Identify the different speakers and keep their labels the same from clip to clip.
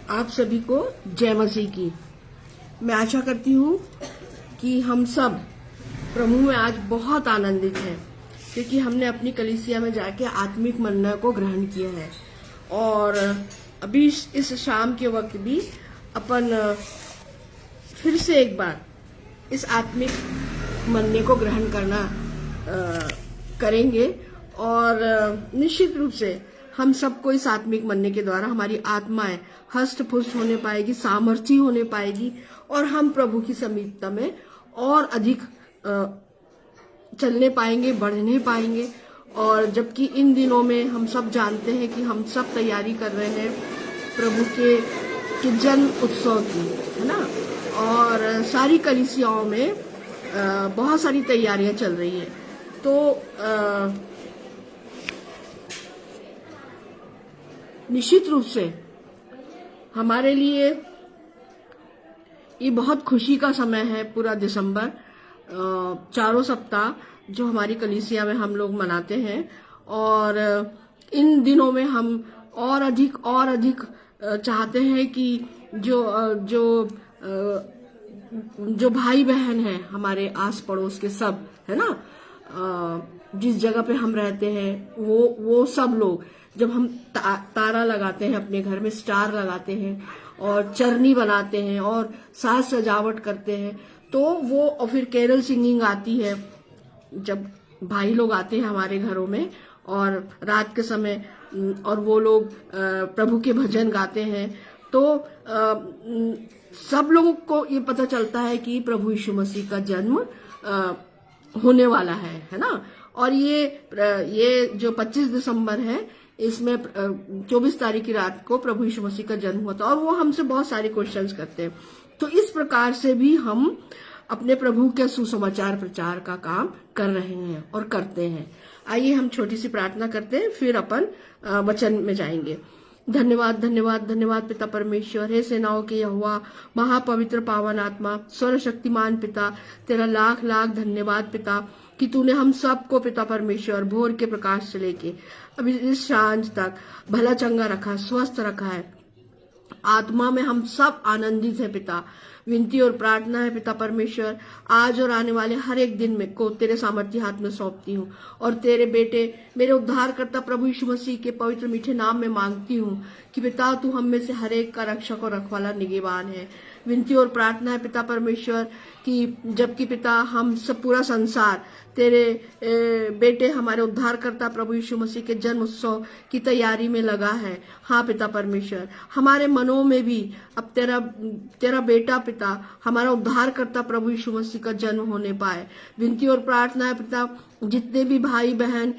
Speaker 1: आप सभी को जय मसीह की। मैं आशा करती हूँ कि हम सब प्रभु में आज बहुत आनंदित हैं, क्योंकि हमने अपनी कलीसिया में जाके आत्मिक मन्ना को ग्रहण किया है। और अभी इस शाम के वक्त भी अपन फिर से एक बार इस आत्मिक मन्ने को ग्रहण करना करेंगे। और निश्चित रूप से हम सबको इस आत्मिक मन्ने के द्वारा हमारी आत्माएं हष्ट पुष्ट होने पाएगी, सामर्थ्य होने पाएगी, और हम प्रभु की समीपता में और अधिक चलने पाएंगे, बढ़ने पाएंगे। और जबकि इन दिनों में हम सब जानते हैं कि हम सब तैयारी कर रहे हैं प्रभु के जन्म उत्सव की, है ना। और सारी कलीसियाओं में बहुत सारी तैयारियां चल रही है। तो निश्चित रूप से हमारे लिए ये बहुत खुशी का समय है। पूरा दिसंबर चारों सप्ताह जो हमारी कलीसिया में हम लोग मनाते हैं, और इन दिनों में हम और अधिक चाहते हैं कि जो भाई बहन हैं हमारे आस पड़ोस के सब, है ना, जिस जगह पे हम रहते हैं वो सब लोग, जब हम तारा लगाते हैं अपने घर में, स्टार लगाते हैं और चरनी बनाते हैं और साज सजावट करते हैं, तो वो और फिर कैरल सिंगिंग आती है जब भाई लोग आते हैं हमारे घरों में, और रात के समय और वो लोग प्रभु के भजन गाते हैं, तो सब लोगों को ये पता चलता है कि प्रभु यीशु मसीह का जन्म होने वाला है ना। और ये जो 25 दिसंबर है, इसमें 24 तारीख की रात को प्रभु यीशु मसीह का जन्म हुआ था, और वो हमसे बहुत सारे क्वेश्चंस करते हैं। तो इस प्रकार से भी हम अपने प्रभु के सुसमाचार प्रचार का काम कर रहे हैं और करते हैं। आइए हम छोटी सी प्रार्थना करते हैं, फिर अपन वचन में जाएंगे। धन्यवाद धन्यवाद धन्यवाद पिता परमेश्वर, हे सेनाओं के यहोवा, महापवित्र पावन आत्मा, सर्वशक्तिमान पिता, तेरा लाख लाख धन्यवाद पिता कि तूने हम सबको पिता परमेश्वर भोर के प्रकाश से लेके अभी इस सांझ तक भला चंगा रखा, स्वस्थ रखा है। आत्मा में हम सब आनंदित है पिता। विनती और प्रार्थना है पिता परमेश्वर, आज और आने वाले हर एक दिन में को तेरे सामर्थ्य हाथ में सौंपती हूँ, और तेरे बेटे मेरे उद्धारकर्ता प्रभु यीशु मसीह के पवित्र मीठे नाम में मांगती हूँ कि पिता तू हम में से हर एक का रक्षक और रखवाला निगहबान है। विनती और प्रार्थना है पिता परमेश्वर कि जबकि पिता हम सब पूरा संसार तेरे बेटे हमारे उद्धारकर्ता प्रभु यीशु मसीह के जन्म उत्सव की तैयारी में लगा है, हाँ पिता परमेश्वर, हमारे मनों में भी अब तेरा बेटा पिता हमारा उद्धारकर्ता प्रभु यीशु मसीह का जन्म होने पाए। विनती और प्रार्थना है पिता, जितने भी भाई बहन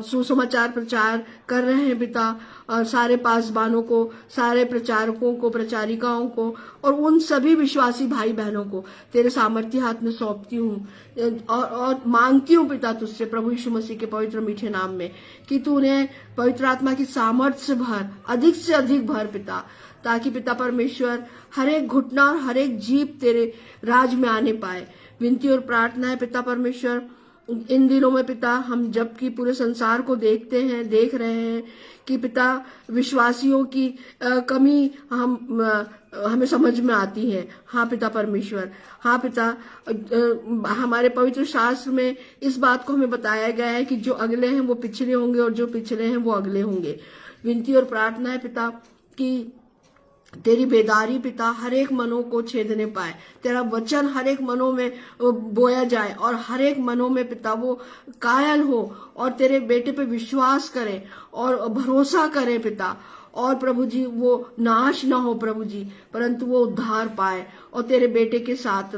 Speaker 1: सुसमाचार प्रचार कर रहे हैं पिता, सारे पासबानों को, सारे प्रचारकों को, प्रचारिकाओं को, और उन सभी विश्वासी भाई बहनों को तेरे सामर्थ्य हाथ में सौंपती हूँ, और मांगती हूँ पिता तुझसे प्रभु यीशु मसीह के पवित्र मीठे नाम में कि तू उन्हें पवित्र आत्मा की सामर्थ्य से भर, अधिक से अधिक भर पिता, ताकि पिता परमेश्वर हर एक घुटना और हर एक जीभ तेरे राज में आने पाए। विनती और प्रार्थना है पिता परमेश्वर, इन दिनों में पिता हम जबकि पूरे संसार को देख रहे हैं कि पिता विश्वासियों की कमी हमें समझ में आती है, हाँ पिता परमेश्वर, हाँ पिता, हमारे पवित्र शास्त्र में इस बात को हमें बताया गया है कि जो अगले हैं वो पिछले होंगे और जो पिछले हैं वो अगले होंगे। विनती और प्रार्थना है पिता कि तेरी बेदारी पिता हर एक मनों को छेदने पाए, तेरा वचन हर एक मनों में बोया जाए, और हर एक मनों में पिता वो कायल हो और तेरे बेटे पे विश्वास करे और भरोसा करे पिता, और प्रभु जी वो नाश ना हो प्रभु जी, परंतु वो उद्धार पाए और तेरे बेटे के साथ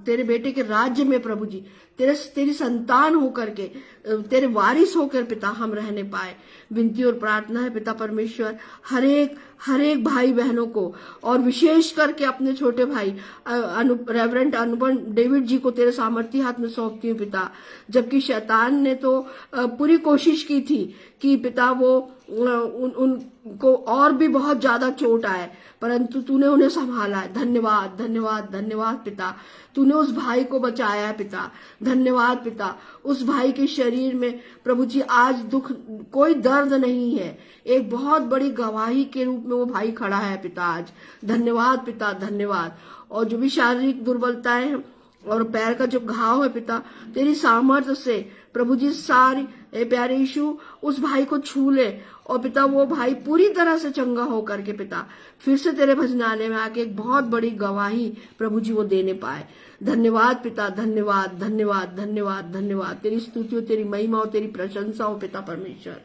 Speaker 1: तेरे बेटे के राज्य में प्रभु जी तेरी संतान होकर के, तेरे वारिस होकर पिता हम रहने पाए। विनती और प्रार्थना है पिता परमेश्वर, हर एक भाई बहनों को, और विशेष करके अपने छोटे भाई रेवरेंट अनुपम डेविड जी को तेरे सामर्थ्य हाथ में सौंपती हूँ पिता। जबकि शैतान ने तो पूरी कोशिश की थी कि पिता वो उनको और भी बहुत ज्यादा चोट आए, परंतु तूने उन्हें संभाला है। धन्यवाद धन्यवाद धन्यवाद पिता, तूने उस भाई को बचाया है पिता। धन्यवाद पिता, उस भाई के शरीर में प्रभु जी आज दुख कोई दर्द नहीं है, एक बहुत बड़ी गवाही के रूप में वो भाई खड़ा है पिता आज। धन्यवाद पिता, धन्यवाद। और जो भी शारीरिक दुर्बलताएं हैं और पैर का जो घाव है पिता, तेरी सामर्थ्य से प्रभु जी सारी प्यारे यीशु उस भाई को छू ले, और पिता वो भाई पूरी तरह से चंगा होकर के पिता फिर से तेरे भजनालय में आके एक बहुत बड़ी गवाही प्रभु जी वो देने पाए। धन्यवाद पिता, धन्यवाद धन्यवाद धन्यवाद धन्यवाद। तेरी स्तुति हो, तेरी महिमा हो, तेरी प्रशंसा हो पिता परमेश्वर।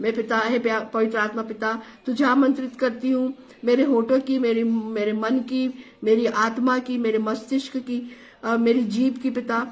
Speaker 1: मैं पिता है पवित्र आत्मा पिता तुझे आमंत्रित करती हूँ, मेरे होठों की, मेरे मन की, मेरी आत्मा की, मेरे मस्तिष्क की, मेरी जीभ की पिता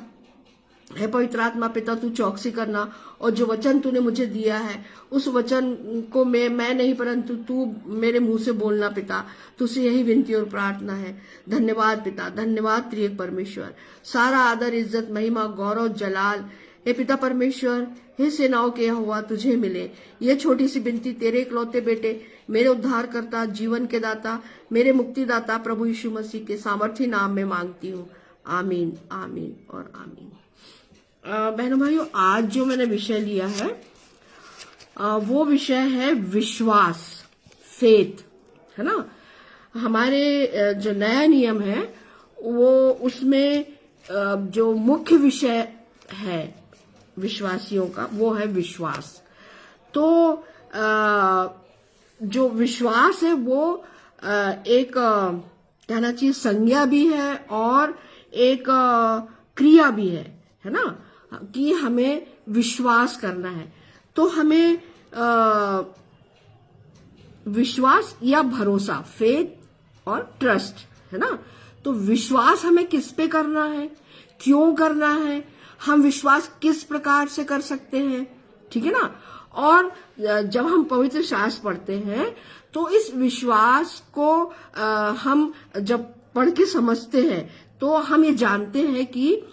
Speaker 1: है पवित्र आत्मा पिता तू चौकसी करना। और जो वचन तूने मुझे दिया है उस वचन को मैं नहीं परंतु तू मेरे मुंह से बोलना पिता, तुझसे यही विनती और प्रार्थना है। धन्यवाद पिता, धन्यवाद त्रिएक परमेश्वर। सारा आदर, इज्जत, महिमा, गौरव, जलाल हे पिता परमेश्वर, हे सेनाओं के यहोवा तुझे मिले। ये छोटी सी विनती तेरे इकलौते बेटे, मेरे उद्धार करता, जीवन के दाता, मेरे मुक्तिदाता प्रभु यीशु मसीह के सामर्थी नाम में मांगती हूँ। आमीन, आमीन और आमीन। बहनों भाइयों, आज जो मैंने विषय लिया है वो विषय है विश्वास, फेथ, है ना। हमारे जो नया नियम है वो उसमें जो मुख्य विषय है विश्वासियों का वो है विश्वास। तो जो विश्वास है वो एक कहना चाहिए संज्ञा भी है और एक क्रिया भी है ना, कि हमें विश्वास करना है। तो हमें विश्वास या भरोसा, फेथ और ट्रस्ट, है ना। तो विश्वास हमें किस पे करना है, क्यों करना है, हम विश्वास किस प्रकार से कर सकते हैं, ठीक है ना। और जब हम पवित्र शास्त्र पढ़ते हैं तो इस विश्वास को हम जब पढ़ के समझते हैं तो हम ये जानते हैं कि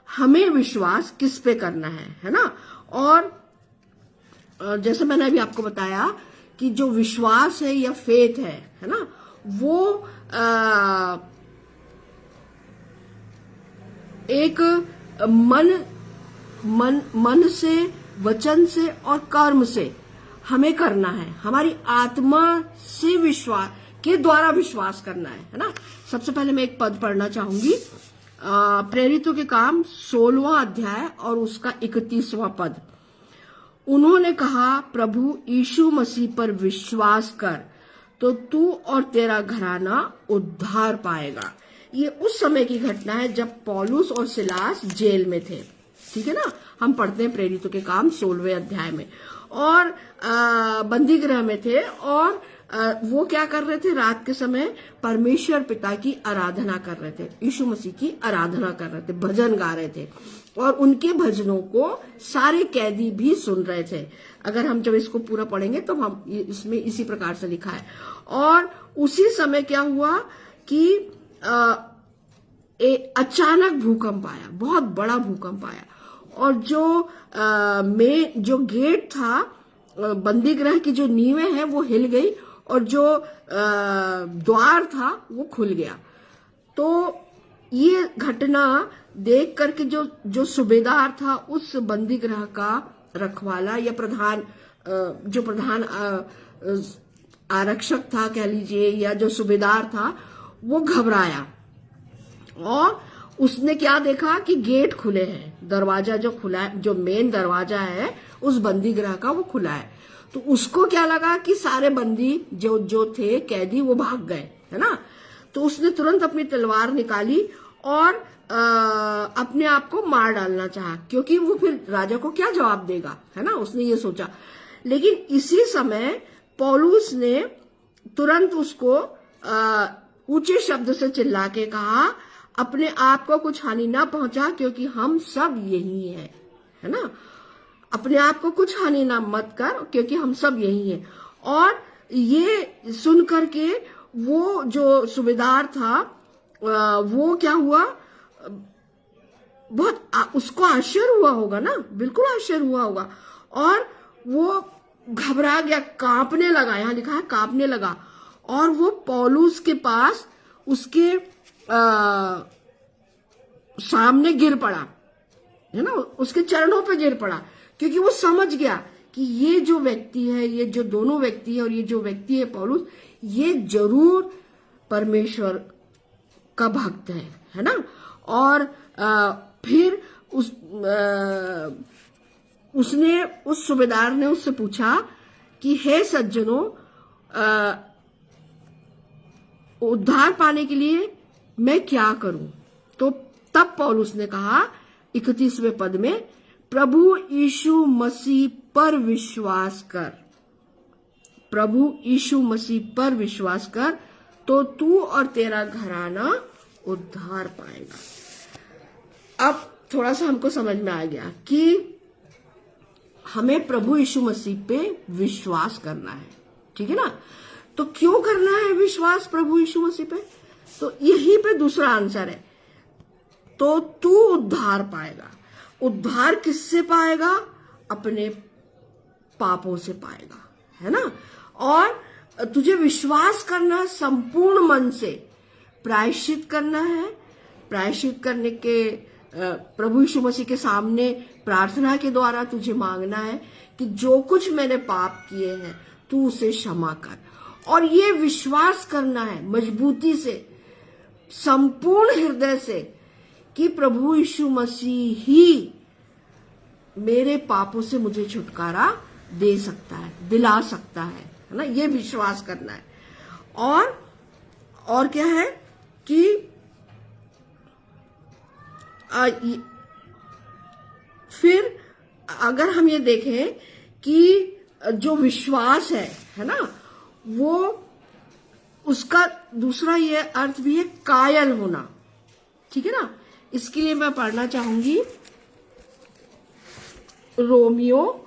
Speaker 1: हमें विश्वास किस पे करना है ना। और जैसे मैंने अभी आपको बताया कि जो विश्वास है या फेथ है ना, वो एक मन से, वचन से और कर्म से हमें करना है, हमारी आत्मा से विश्वास के द्वारा विश्वास करना है ना। सबसे पहले मैं एक पद पढ़ना चाहूंगी, प्रेरितों के काम 16वां अध्याय और उसका 31वां पद। उन्होंने कहा, प्रभु यीशु मसीह पर विश्वास कर तो तू और तेरा घराना उद्धार पाएगा। ये उस समय की घटना है जब पौलुस और सिलास जेल में थे, ठीक है ना। हम पढ़ते हैं प्रेरितों के काम 16वें अध्याय में, और बंदी गृह में थे, और वो क्या कर रहे थे, रात के समय परमेश्वर पिता की आराधना कर रहे थे, यीशु मसीह की आराधना कर रहे थे, भजन गा रहे थे, और उनके भजनों को सारे कैदी भी सुन रहे थे। अगर हम जब इसको पूरा पढ़ेंगे तो हम इसमें इसी प्रकार से लिखा है। और उसी समय क्या हुआ कि अचानक भूकंप आया, बहुत बड़ा भूकंप आया, और जो गेट था, बंदी गृह की जो नींवें हैं वो हिल गई, और जो द्वार था वो खुल गया। तो ये घटना देख करके जो सूबेदार था, उस बंदी गृह का रखवाला या जो प्रधान आरक्षक था कह लीजिए, या जो सूबेदार था, वो घबराया, और उसने क्या देखा कि गेट खुले हैं, दरवाजा जो खुला है, जो मेन दरवाजा है उस बंदी गृह का वो खुला है। तो उसको क्या लगा कि सारे बंदी जो थे कैदी वो भाग गए, है ना। तो उसने तुरंत अपनी तलवार निकाली और अपने आप को मार डालना चाहा, क्योंकि वो फिर राजा को क्या जवाब देगा, है ना, उसने ये सोचा। लेकिन इसी समय पौलुस ने तुरंत उसको ऊंचे शब्द से चिल्ला के कहा, अपने आप को कुछ हानि ना पहुंचा, क्योंकि हम सब यही हैं, है ना। अपने आप को कुछ हानि ना मत कर, क्योंकि हम सब यही हैं। और ये सुन करके वो जो सूबेदार था वो क्या हुआ, बहुत उसको आश्चर्य हुआ होगा ना, बिल्कुल आश्चर्य हुआ होगा, और वो घबरा गया, कांपने लगा, यहाँ लिखा है कांपने लगा, और वो पौलुस के पास उसके सामने गिर पड़ा, है ना, उसके चरणों पे गिर पड़ा, क्योंकि वो समझ गया कि ये जो व्यक्ति है, ये जो दोनों व्यक्ति है और ये जो व्यक्ति है पौलुस, ये जरूर परमेश्वर का भक्त है ना। और फिर उसने उस सूबेदार ने उससे पूछा कि हे सज्जनों, उद्धार पाने के लिए मैं क्या करूं? तो तब पौलुस ने कहा 31वें पद में, प्रभु यीशु मसीह पर विश्वास कर, प्रभु यीशु मसीह पर विश्वास कर, तो तू और तेरा घराना उद्धार पाएगा। अब थोड़ा सा हमको समझ में आ गया कि हमें प्रभु यीशु मसीह पे विश्वास करना है, ठीक है ना। तो क्यों करना है विश्वास प्रभु यीशु मसीह पे? तो यहीं पे दूसरा आंसर है, तो तू उद्धार पाएगा। उद्धार किससे पाएगा? अपने पापों से पाएगा, है ना। और तुझे विश्वास करना, संपूर्ण मन से प्रायश्चित करना है। प्रायश्चित करने के प्रभु यीशु मसीह के सामने प्रार्थना के द्वारा तुझे मांगना है कि जो कुछ मैंने पाप किए हैं तू उसे क्षमा कर। और ये विश्वास करना है मजबूती से, संपूर्ण हृदय से, कि प्रभु यीशु मसीह ही मेरे पापों से मुझे छुटकारा दे सकता है, दिला सकता है ना। ये विश्वास करना है। और क्या है कि फिर अगर हम ये देखें कि जो विश्वास है ना, वो उसका दूसरा ये अर्थ भी है कायल होना, ठीक है ना। इसके लिए मैं पढ़ना चाहूंगी रोमियो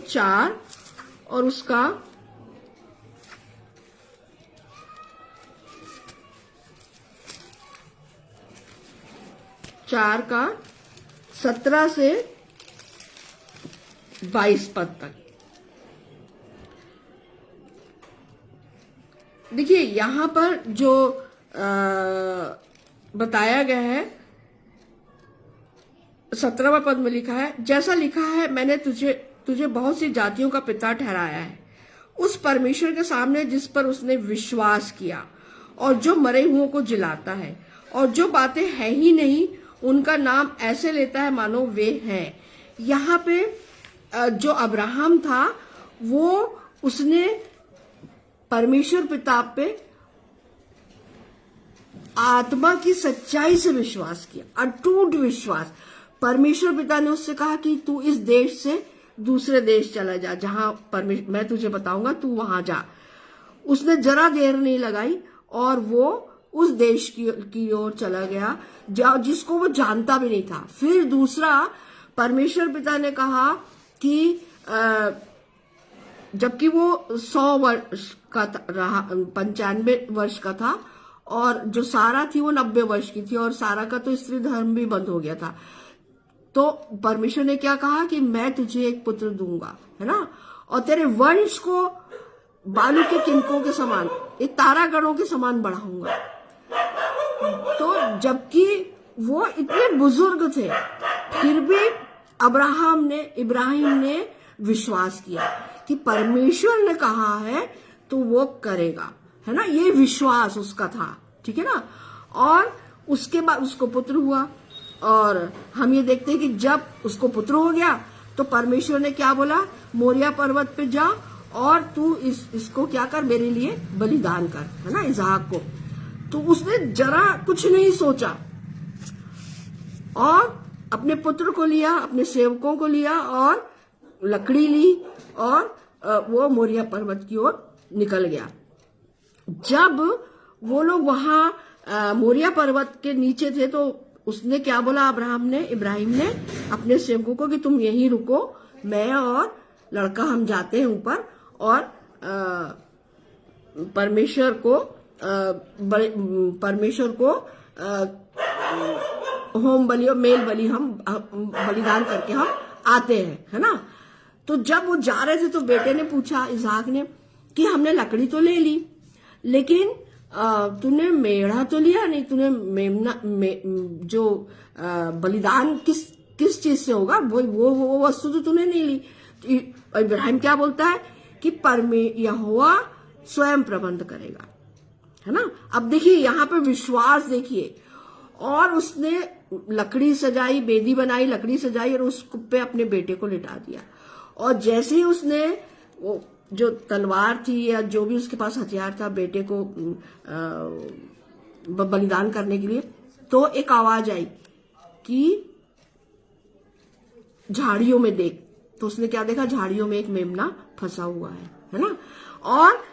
Speaker 1: 4 और उसका 4 का 17 से 22 पद तक। देखिए यहां पर जो बताया गया है 17वां पद में लिखा है, जैसा लिखा है, मैंने तुझे बहुत सी जातियों का पिता ठहराया है, उस परमेश्वर के सामने जिस पर उसने विश्वास किया और जो मरे हुओं को जिलाता है और जो बातें है ही नहीं उनका नाम ऐसे लेता है मानो वे हैं। यहाँ पे जो अब्राहम था वो उसने परमेश्वर पिता पे आत्मा की सच्चाई से विश्वास किया, अटूट विश्वास। परमेश्वर पिता ने उससे कहा कि तू इस देश से दूसरे देश चला जा, जहां मैं तुझे बताऊंगा, तू वहां जा। उसने जरा देर नहीं लगाई और वो उस देश की ओर चला गया जिसको वो जानता भी नहीं था। फिर दूसरा, परमेश्वर पिता ने कहा कि जबकि वो 100 वर्ष का रहा, 95 वर्ष का था, और जो सारा थी वो 90 वर्ष की थी, और सारा का तो स्त्री धर्म भी बंद हो गया था। तो परमेश्वर ने क्या कहा कि मैं तुझे एक पुत्र दूंगा, है ना, और तेरे वंश को बालू के किनकों के समान, एक तारागणों के समान बढ़ाऊंगा। तो जबकि वो इतने बुजुर्ग थे, फिर भी इब्राहिम ने विश्वास किया कि परमेश्वर ने कहा है तो वो करेगा, है ना। ये विश्वास उसका था, ठीक है ना। और उसके बाद उसको पुत्र हुआ, और हम ये देखते हैं कि जब उसको पुत्र हो गया तो परमेश्वर ने क्या बोला, मोरिया पर्वत पे जा और तू इसको क्या कर, मेरे लिए बलिदान कर, है ना, इसहाक को। तो उसने जरा कुछ नहीं सोचा और अपने पुत्र को लिया, अपने सेवकों को लिया और लकड़ी ली और वो मोरिया पर्वत की ओर निकल गया। जब वो लोग वहां मोरिया पर्वत के नीचे थे तो उसने क्या बोला, इब्राहिम ने अपने सेवकों को कि तुम यहीं रुको, मैं और लड़का हम जाते हैं ऊपर और परमेश्वर को होम बलि और मेल बलि हम बलिदान करके हम आते हैं, है ना। तो जब वो जा रहे थे तो बेटे ने पूछा, इसहाक ने, कि हमने लकड़ी तो ले ली, लेकिन तूने मेढ़ा तो लिया नहीं, तूने मेमना जो बलिदान किस किस चीज से होगा? वो वस्तु तो तूने नहीं ली। तो इब्राहिम क्या बोलता है कि यहोवा स्वयं प्रबंध करेगा, है ना। अब देखिए यहाँ पे विश्वास देखिए, और उसने लकड़ी सजाई, बेदी बनाई, लकड़ी सजाई और उस पे अपने बेटे को लिटा दिया। और जैसे ही उसने वो जो तलवार थी या जो भी उसके पास हथियार था बेटे को बलिदान करने के लिए, तो एक आवाज आई कि झाड़ियों में देख। तो उसने क्या देखा? झाड़ियों में एक मेमना फंसा हुआ है ना। और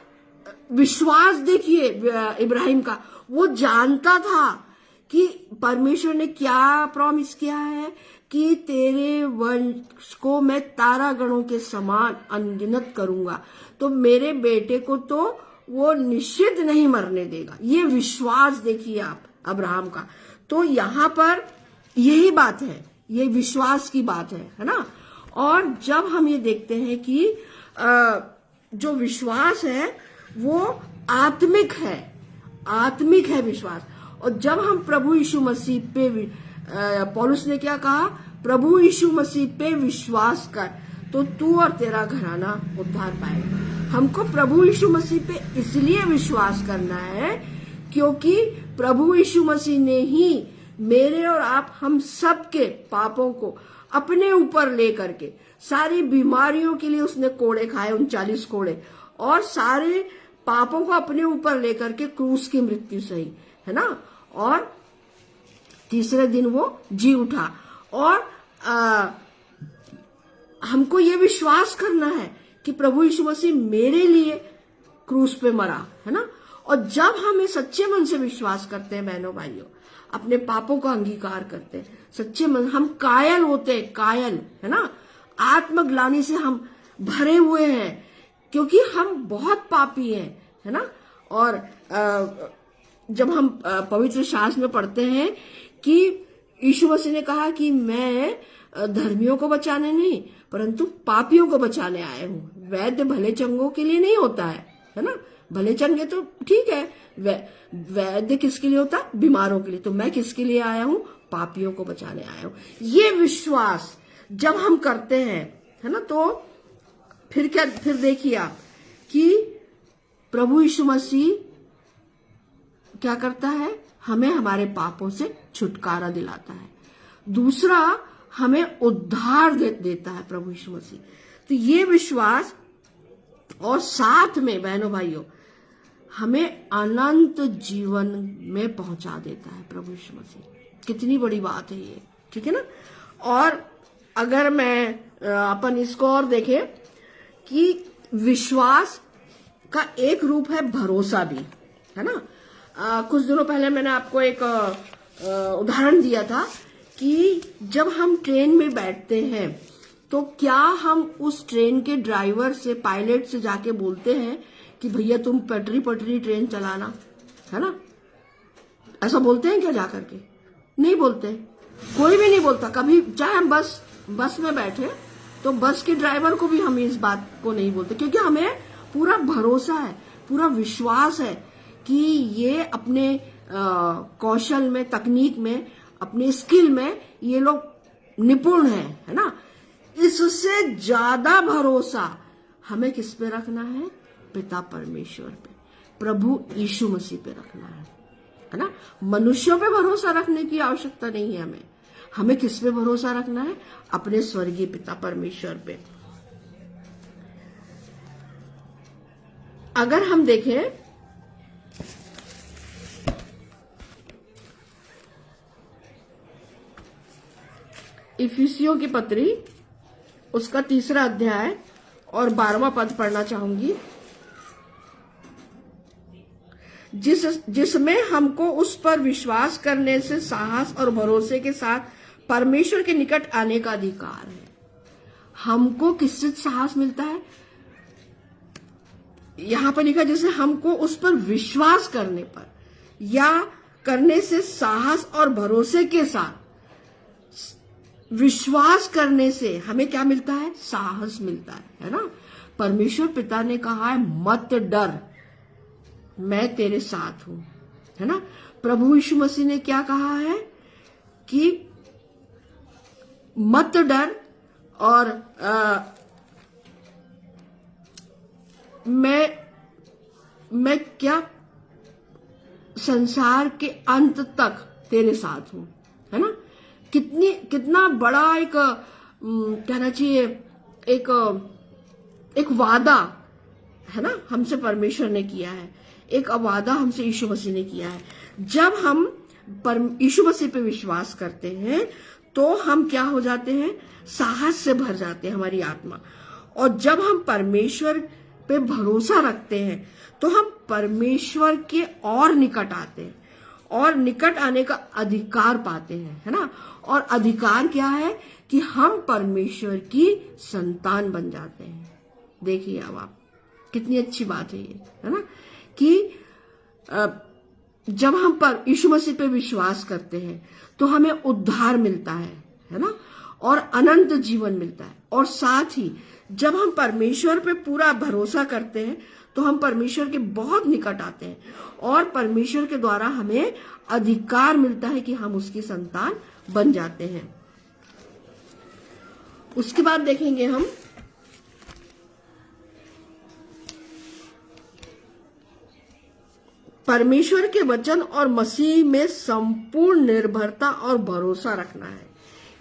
Speaker 1: विश्वास देखिए इब्राहिम का, वो जानता था कि परमेश्वर ने क्या प्रॉमिस किया है कि तेरे वंश को मैं तारागणों के समान अनगिनत करूंगा, तो मेरे बेटे को तो वो निश्चित नहीं मरने देगा। ये विश्वास देखिए आप अब्राहम का। तो यहां पर यही बात है, ये विश्वास की बात है ना। और जब हम ये देखते हैं कि जो विश्वास है वो आत्मिक है विश्वास। और जब हम प्रभु यीशु मसीह पे, पौलुस ने क्या कहा? प्रभु यीशु मसीह पे विश्वास कर तो तू और तेरा घराना उद्धार पाएगा। हमको प्रभु यीशु मसीह पे इसलिए विश्वास करना है क्योंकि प्रभु यीशु मसीह ने ही मेरे और आप हम सबके पापों को अपने ऊपर ले करके, सारी बीमारियों के लिए उसने कोड़े खाए, 39 कोड़े, और सारे पापों को अपने ऊपर लेकर के क्रूस की मृत्यु सही, है ना। और तीसरे दिन वो जी उठा। और हमको ये विश्वास करना है कि प्रभु यीशु मसीह मेरे लिए क्रूस पे मरा, है ना। और जब हम ये सच्चे मन से विश्वास करते हैं बहनों भाइयों, अपने पापों का अंगीकार करते हैं सच्चे मन, हम कायल होते हैं, कायल, है ना। आत्मग्लानि से हम भरे हुए हैं क्योंकि हम बहुत पापी हैं, है ना। और जब हम पवित्र शास्त्र में पढ़ते हैं कि यीशु मसीह ने कहा कि मैं धर्मियों को बचाने नहीं परंतु पापियों को बचाने आए हूं। वैद्य भले चंगों के लिए नहीं होता है ना। भले चंगे तो ठीक है, वैद्य किसके लिए होता है? बीमारों के लिए। तो मैं किसके लिए आया हूं? पापियों को बचाने आया हूं। ये विश्वास जब हम करते हैं, है ना, तो फिर देखिए आप कि प्रभु यीशु मसीह क्या करता है? हमें हमारे पापों से छुटकारा दिलाता है। दूसरा, हमें उद्धार देता है प्रभु यीशु मसीह। तो ये विश्वास, और साथ में बहनों भाइयों हमें अनंत जीवन में पहुंचा देता है प्रभु यीशु मसीह। कितनी बड़ी बात है ये, ठीक है ना। और अगर मैं अपन इसको और देखें कि विश्वास का एक रूप है भरोसा भी, है ना। कुछ दिनों पहले मैंने आपको एक उदाहरण दिया था कि जब हम ट्रेन में बैठते हैं तो क्या हम उस ट्रेन के ड्राइवर से, पायलट से जाके बोलते हैं कि भैया तुम पटरी पटरी ट्रेन चलाना, है ना। ऐसा बोलते हैं क्या जाकर के? नहीं बोलते, कोई भी नहीं बोलता कभी। चाहे हम बस में बैठे तो बस के ड्राइवर को भी हम इस बात को नहीं बोलते, क्योंकि हमें पूरा भरोसा है, पूरा विश्वास है कि ये अपने कौशल में, तकनीक में, अपने स्किल में ये लोग निपुण हैं, है ना। इससे ज्यादा भरोसा हमें किस पे रखना है? पिता परमेश्वर पे, प्रभु यीशु मसीह पे रखना है ना। मनुष्यों पे भरोसा रखने की आवश्यकता नहीं है हमें किस पे भरोसा रखना है? अपने स्वर्गीय पिता परमेश्वर पे। अगर हम देखें इफिसियों की पत्री, उसका 3 अध्याय और 12वां पद पढ़ना चाहूंगी, जिसमें हमको उस पर विश्वास करने से साहस और भरोसे के साथ परमेश्वर के निकट आने का अधिकार है। हमको किससे साहस मिलता है? यहां पर लिखा जैसे हमको उस पर विश्वास करने पर या करने से साहस और भरोसे के साथ, विश्वास करने से हमें क्या मिलता है? साहस मिलता है ना। परमेश्वर पिता ने कहा है मत डर, मैं तेरे साथ हूं, है ना। प्रभु यीशु मसीह ने क्या कहा है कि मत डर, और मैं क्या संसार के अंत तक तेरे साथ हूं, है ना। कितना बड़ा एक कहना चाहिए एक वादा है ना, हमसे परमेश्वर ने किया है। एक वादा हमसे यीशु मसीह ने किया है। जब हम यीशु मसीह पे विश्वास करते हैं तो हम क्या हो जाते हैं, साहस से भर जाते हैं हमारी आत्मा। और जब हम परमेश्वर पे भरोसा रखते हैं तो हम परमेश्वर के और निकट आते हैं, और निकट आने का अधिकार पाते हैं, है ना। और अधिकार क्या है कि हम परमेश्वर की संतान बन जाते हैं। देखिए अब आप, कितनी अच्छी बात है ये, है ना, कि जब हम पर यीशु मसीह पे विश्वास करते हैं तो हमें उद्धार मिलता है ना, और अनंत जीवन मिलता है। और साथ ही जब हम परमेश्वर पे पूरा भरोसा करते हैं तो हम परमेश्वर के बहुत निकट आते हैं, और परमेश्वर के द्वारा हमें अधिकार मिलता है कि हम उसकी संतान बन जाते हैं। उसके बाद देखेंगे हम परमेश्वर के वचन और मसीह में संपूर्ण निर्भरता और भरोसा रखना है।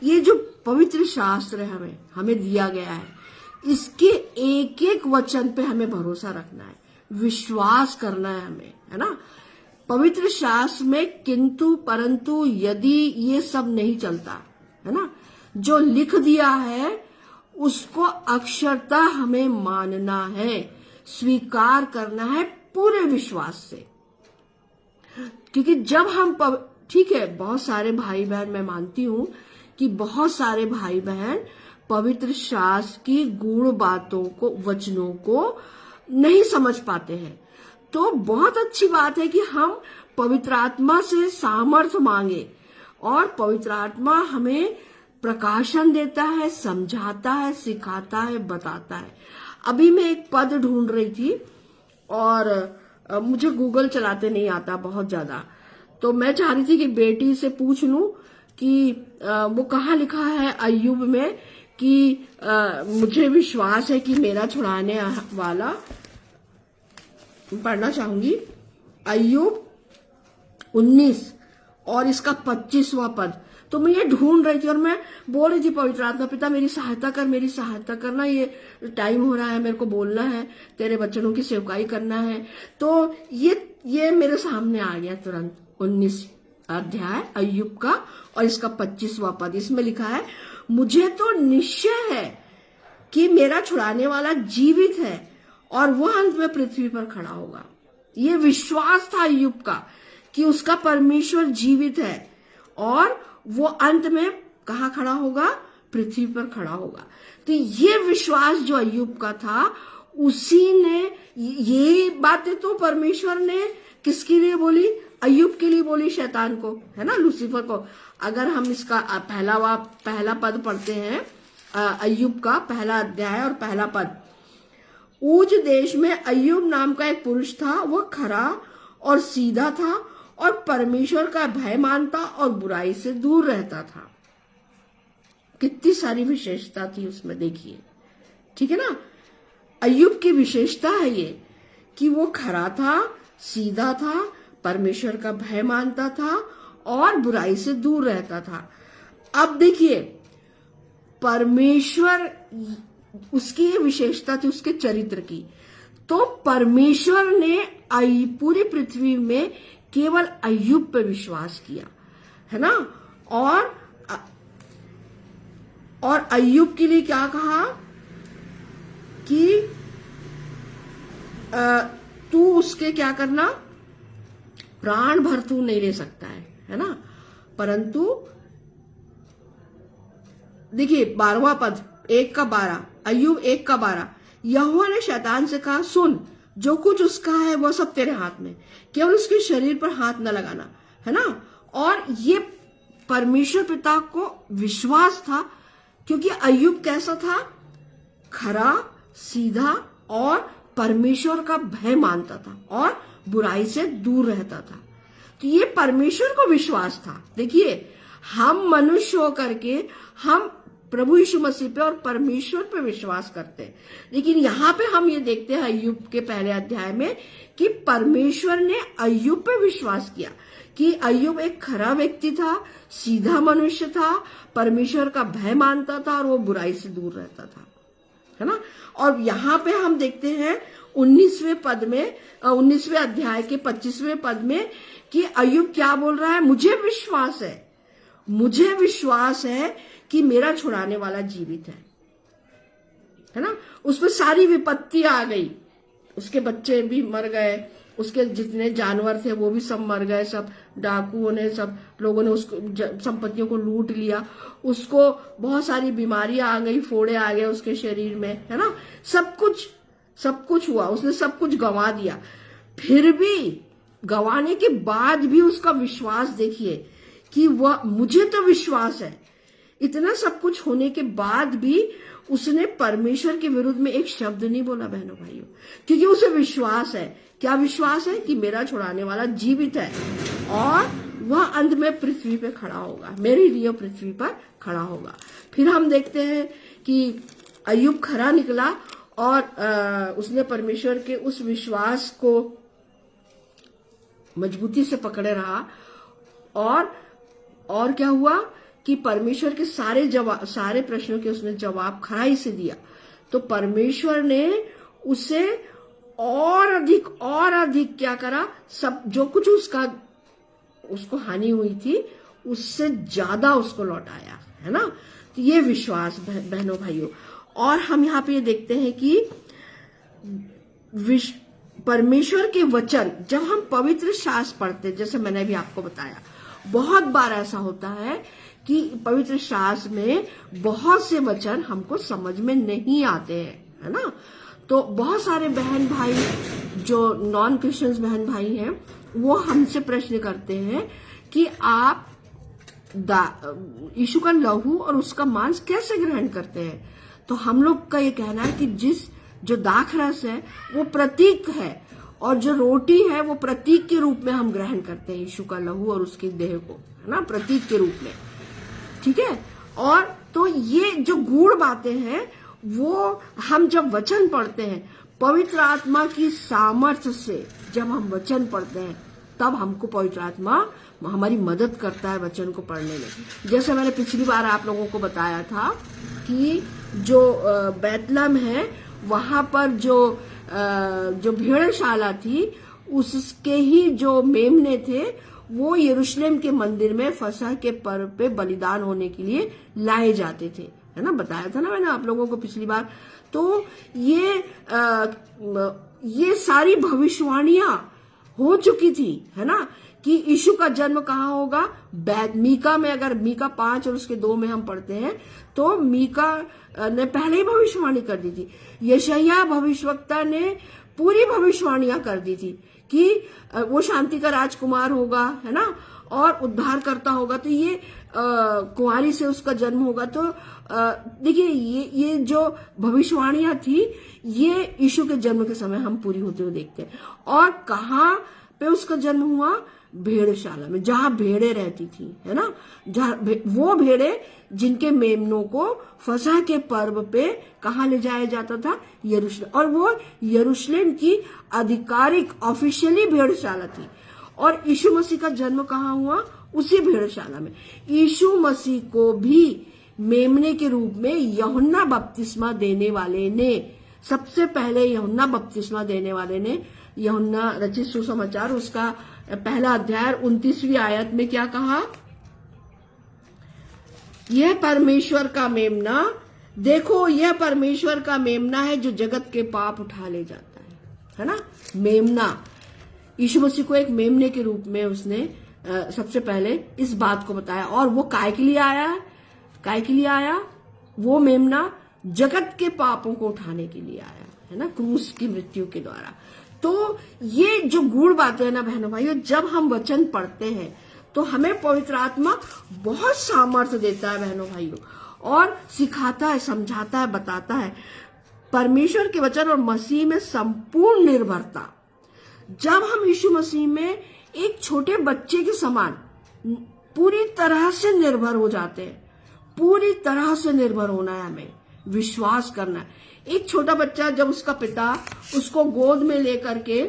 Speaker 1: ये जो पवित्र शास्त्र है हमें दिया गया है, इसके एक एक वचन पे हमें भरोसा रखना है, विश्वास करना है हमें, है ना। पवित्र शास्त्र में किंतु परंतु यदि ये सब नहीं चलता, है ना। जो लिख दिया है उसको अक्षरता हमें मानना है, स्वीकार करना है पूरे विश्वास से। क्योंकि जब हम ठीक है, बहुत सारे भाई बहन, मैं मानती हूं कि बहुत सारे भाई बहन पवित्र शास्त्र की गूढ़ बातों को, वचनों को नहीं समझ पाते हैं। तो बहुत अच्छी बात है कि हम पवित्र आत्मा से सामर्थ्य मांगे, और पवित्र आत्मा हमें प्रकाशन देता है, समझाता है, सिखाता है, बताता है। अभी मैं एक पद ढूंढ रही थी, और मुझे गूगल चलाते नहीं आता बहुत ज्यादा, तो मैं चाह रही थी कि बेटी से पूछ लूं कि वो कहाँ लिखा है अय्यूब में कि मुझे विश्वास है कि मेरा छुड़ाने वाला, पढ़ना चाहूंगी अय्यूब 19 और इसका 25वां पद। तो मैं ये ढूंढ रही थी और मैं बोल रही थी, पवित्र आत्मा पिता मेरी सहायता कर, मेरी सहायता करना, ये टाइम हो रहा है, मेरे को बोलना है, तेरे बच्चों की सेवकाई करना है। तो ये मेरे सामने आ गया तुरंत 19 अध्याय अय्यूब का और इसका 25वां पद। इसमें लिखा है, मुझे तो निश्चय है कि मेरा छुड़ाने वाला जीवित है और वह अंत में पृथ्वी पर खड़ा होगा। ये विश्वास था अय्यूब का कि उसका परमेश्वर जीवित है और वो अंत में कहाँ खड़ा होगा, पृथ्वी पर खड़ा होगा। तो ये विश्वास जो अय्यूब का था, उसी ने ये बातें तो परमेश्वर ने किसके लिए बोली, अय्यूब के लिए बोली, शैतान को, है ना, लूसीफर को। अगर हम इसका पहला पद पढ़ते हैं अय्यूब का पहला अध्याय और पहला पद। ऊज देश में अय्यूब नाम का एक पुरुष था, वह खरा और सीधा था और परमेश्वर का भय मानता और बुराई से दूर रहता था। कितनी सारी विशेषता थी उसमें, देखिए, ठीक है ना। अय्यूब की विशेषता है ये कि वो खरा था, सीधा था, परमेश्वर का भय मानता था और बुराई से दूर रहता था। अब देखिए, परमेश्वर, उसकी ये विशेषता थी उसके चरित्र की। तो परमेश्वर ने पूरी पृथ्वी में केवल अय्यूब पे विश्वास किया, है ना। और अय्यूब के लिए क्या कहा कि तू उसके क्या करना, प्राण भर तू नहीं ले सकता है ना। परंतु देखिए 12वां पद, 1 का 12, अय्यूब 1 का 12। यहोवा ने शैतान से कहा, सुन, जो कुछ उसका है वह सब तेरे हाथ में, केवल उसके शरीर पर हाथ न लगाना, है ना। और ये परमेश्वर पिता को विश्वास था, क्योंकि अय्यूब कैसा था, खरा, सीधा और परमेश्वर का भय मानता था और बुराई से दूर रहता था। तो ये परमेश्वर को विश्वास था। देखिए, हम मनुष्य होकर के हम प्रभु यीशु मसीह पे और परमेश्वर पे विश्वास करते हैं। लेकिन यहाँ पे हम ये देखते हैं अय्यूब के पहले अध्याय में कि परमेश्वर ने अय्यूब पे विश्वास किया, कि अय्यूब एक खरा व्यक्ति था, सीधा मनुष्य था, परमेश्वर का भय मानता था और वो बुराई से दूर रहता था, है ना। और यहाँ पे हम देखते हैं 19वें अध्याय के 25वें पद में कि अय्यूब क्या बोल रहा है, मुझे विश्वास है कि मेरा छुड़ाने वाला जीवित है ना। उसमें सारी विपत्ति आ गई, उसके बच्चे भी मर गए, उसके जितने जानवर थे वो भी सब मर गए, सब डाकुओं ने, सब लोगों ने उसको संपत्तियों को लूट लिया, उसको बहुत सारी बीमारियां आ गई, फोड़े आ गए उसके शरीर में, है ना। सब कुछ हुआ, उसने सब कुछ गंवा दिया। फिर भी गंवाने के बाद भी उसका विश्वास देखिए कि वह, मुझे तो विश्वास है, इतना सब कुछ होने के बाद भी उसने परमेश्वर के विरुद्ध में एक शब्द नहीं बोला बहनों भाइयों, क्योंकि उसे विश्वास है। क्या विश्वास है? कि मेरा छुड़ाने वाला जीवित है और वह अंत में पृथ्वी पे खड़ा होगा, मेरे लिए पृथ्वी पर खड़ा होगा। फिर हम देखते हैं कि अय्यूब खरा निकला और उसने परमेश्वर के उस विश्वास को मजबूती से पकड़े रहा और क्या हुआ कि परमेश्वर के सारे प्रश्नों के उसने जवाब खराई से दिया, तो परमेश्वर ने उसे और अधिक क्या करा, सब जो कुछ उसको हानि हुई थी उससे ज्यादा उसको लौटाया, है ना। तो ये विश्वास बहनों भाइयों। और हम यहाँ पे ये देखते हैं कि परमेश्वर के वचन, जब हम पवित्र शास्त्र पढ़ते, जैसे मैंने भी आपको बताया, बहुत बार ऐसा होता है कि पवित्र शास्त्र में बहुत से वचन हमको समझ में नहीं आते हैं, है ना। तो बहुत सारे बहन भाई जो नॉन क्रिश्चियंस बहन भाई हैं वो हमसे प्रश्न करते हैं कि आप यीशु का लहू और उसका मांस कैसे ग्रहण करते हैं। तो हम लोग का ये कहना है कि जो दाखरस है वो प्रतीक है और जो रोटी है वो प्रतीक के रूप में हम ग्रहण करते हैं यीशु का लहू और उसके देह को, है ना, प्रतीक के रूप में, ठीक है। और तो ये जो गूढ़ बातें हैं वो हम जब वचन पढ़ते हैं, पवित्र आत्मा की सामर्थ्य से जब हम वचन पढ़ते हैं, तब हमको पवित्र आत्मा हमारी मदद करता है वचन को पढ़ने में। जैसे मैंने पिछली बार आप लोगों को बताया था कि जो बैतलहम है वहां पर जो भेड़शाला थी उसके ही जो मेमने थे वो यरूशलेम के मंदिर में फसह के पर्व पे बलिदान होने के लिए लाए जाते थे, है ना। बताया था ना मैंने आप लोगों को पिछली बार। तो ये सारी भविष्यवाणियां हो चुकी थी, है ना, कि यीशु का जन्म कहाँ होगा। मीका में, अगर मीका 5 और उसके 2 में हम पढ़ते हैं तो मीका ने पहले ही भविष्यवाणी कर दी थी। यशायाह भविष्यवक्ता ने पूरी भविष्यवाणियां कर दी थी कि वो शांति का राजकुमार होगा, है ना, और उद्धार करता होगा, तो ये कुंवारी से उसका जन्म होगा। तो देखिए ये जो भविष्यवाणियां थी ये यीशु के जन्म के समय हम पूरी होते हुए देखते हैं। और कहाँ पे उसका जन्म हुआ? भेड़शाला में, जहां भेड़े रहती थी, है ना, जहां वो भेड़े जिनके मेमनों को फसह के पर्व पे कहाँ ले जाया जाता था? यरूशलेम। और वो यरूशलेम की आधिकारिक ऑफिशियली भेड़शाला थी। और यीशु मसीह का जन्म कहाँ हुआ? उसी भेड़शाला में। यीशु मसीह को भी मेमने के रूप में यूहन्ना बपतिस्मा देने वाले ने, सबसे पहले यूहन्ना बपतिस्मा देने वाले ने, यूहन्ना रचित सुसमाचार उसका पहला अध्याय 29वीं आयत में क्या कहा? यह परमेश्वर का मेमना, देखो यह परमेश्वर का मेमना है जो जगत के पाप उठा ले जाता है ना। मेमना, यीशु मसीह को एक मेमने के रूप में उसने सबसे पहले इस बात को बताया। और वो काय के लिए आया है? काय के लिए आया? वो मेमना जगत के पापों को उठाने के लिए आया, है ना, क्रूस की मृत्यु के द्वारा। तो ये जो गूढ़ बातें है ना बहनों भाइयों, जब हम वचन पढ़ते हैं तो हमें पवित्र आत्मा बहुत सामर्थ्य देता है बहनों भाइयों, और सिखाता है, समझाता है, बताता है। परमेश्वर के वचन और मसीह में संपूर्ण निर्भरता, जब हम यीशु मसीह में एक छोटे बच्चे के समान पूरी तरह से निर्भर हो जाते हैं, पूरी तरह से निर्भर होना है, हमें विश्वास करना है। एक छोटा बच्चा जब उसका पिता उसको गोद में लेकर के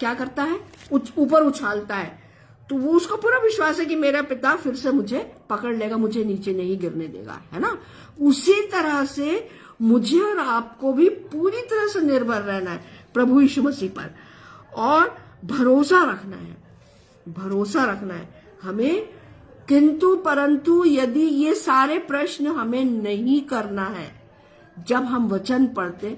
Speaker 1: क्या करता है, ऊपर उछालता है, तो वो उसको पूरा विश्वास है कि मेरा पिता फिर से मुझे पकड़ लेगा, मुझे नीचे नहीं गिरने देगा, है ना। उसी तरह से मुझे और आपको भी पूरी तरह से निर्भर रहना है प्रभु यीशु मसीह पर, और भरोसा रखना है, भरोसा रखना है हमें। किंतु परंतु यदि ये सारे प्रश्न हमें नहीं करना है जब हम वचन पढ़ते,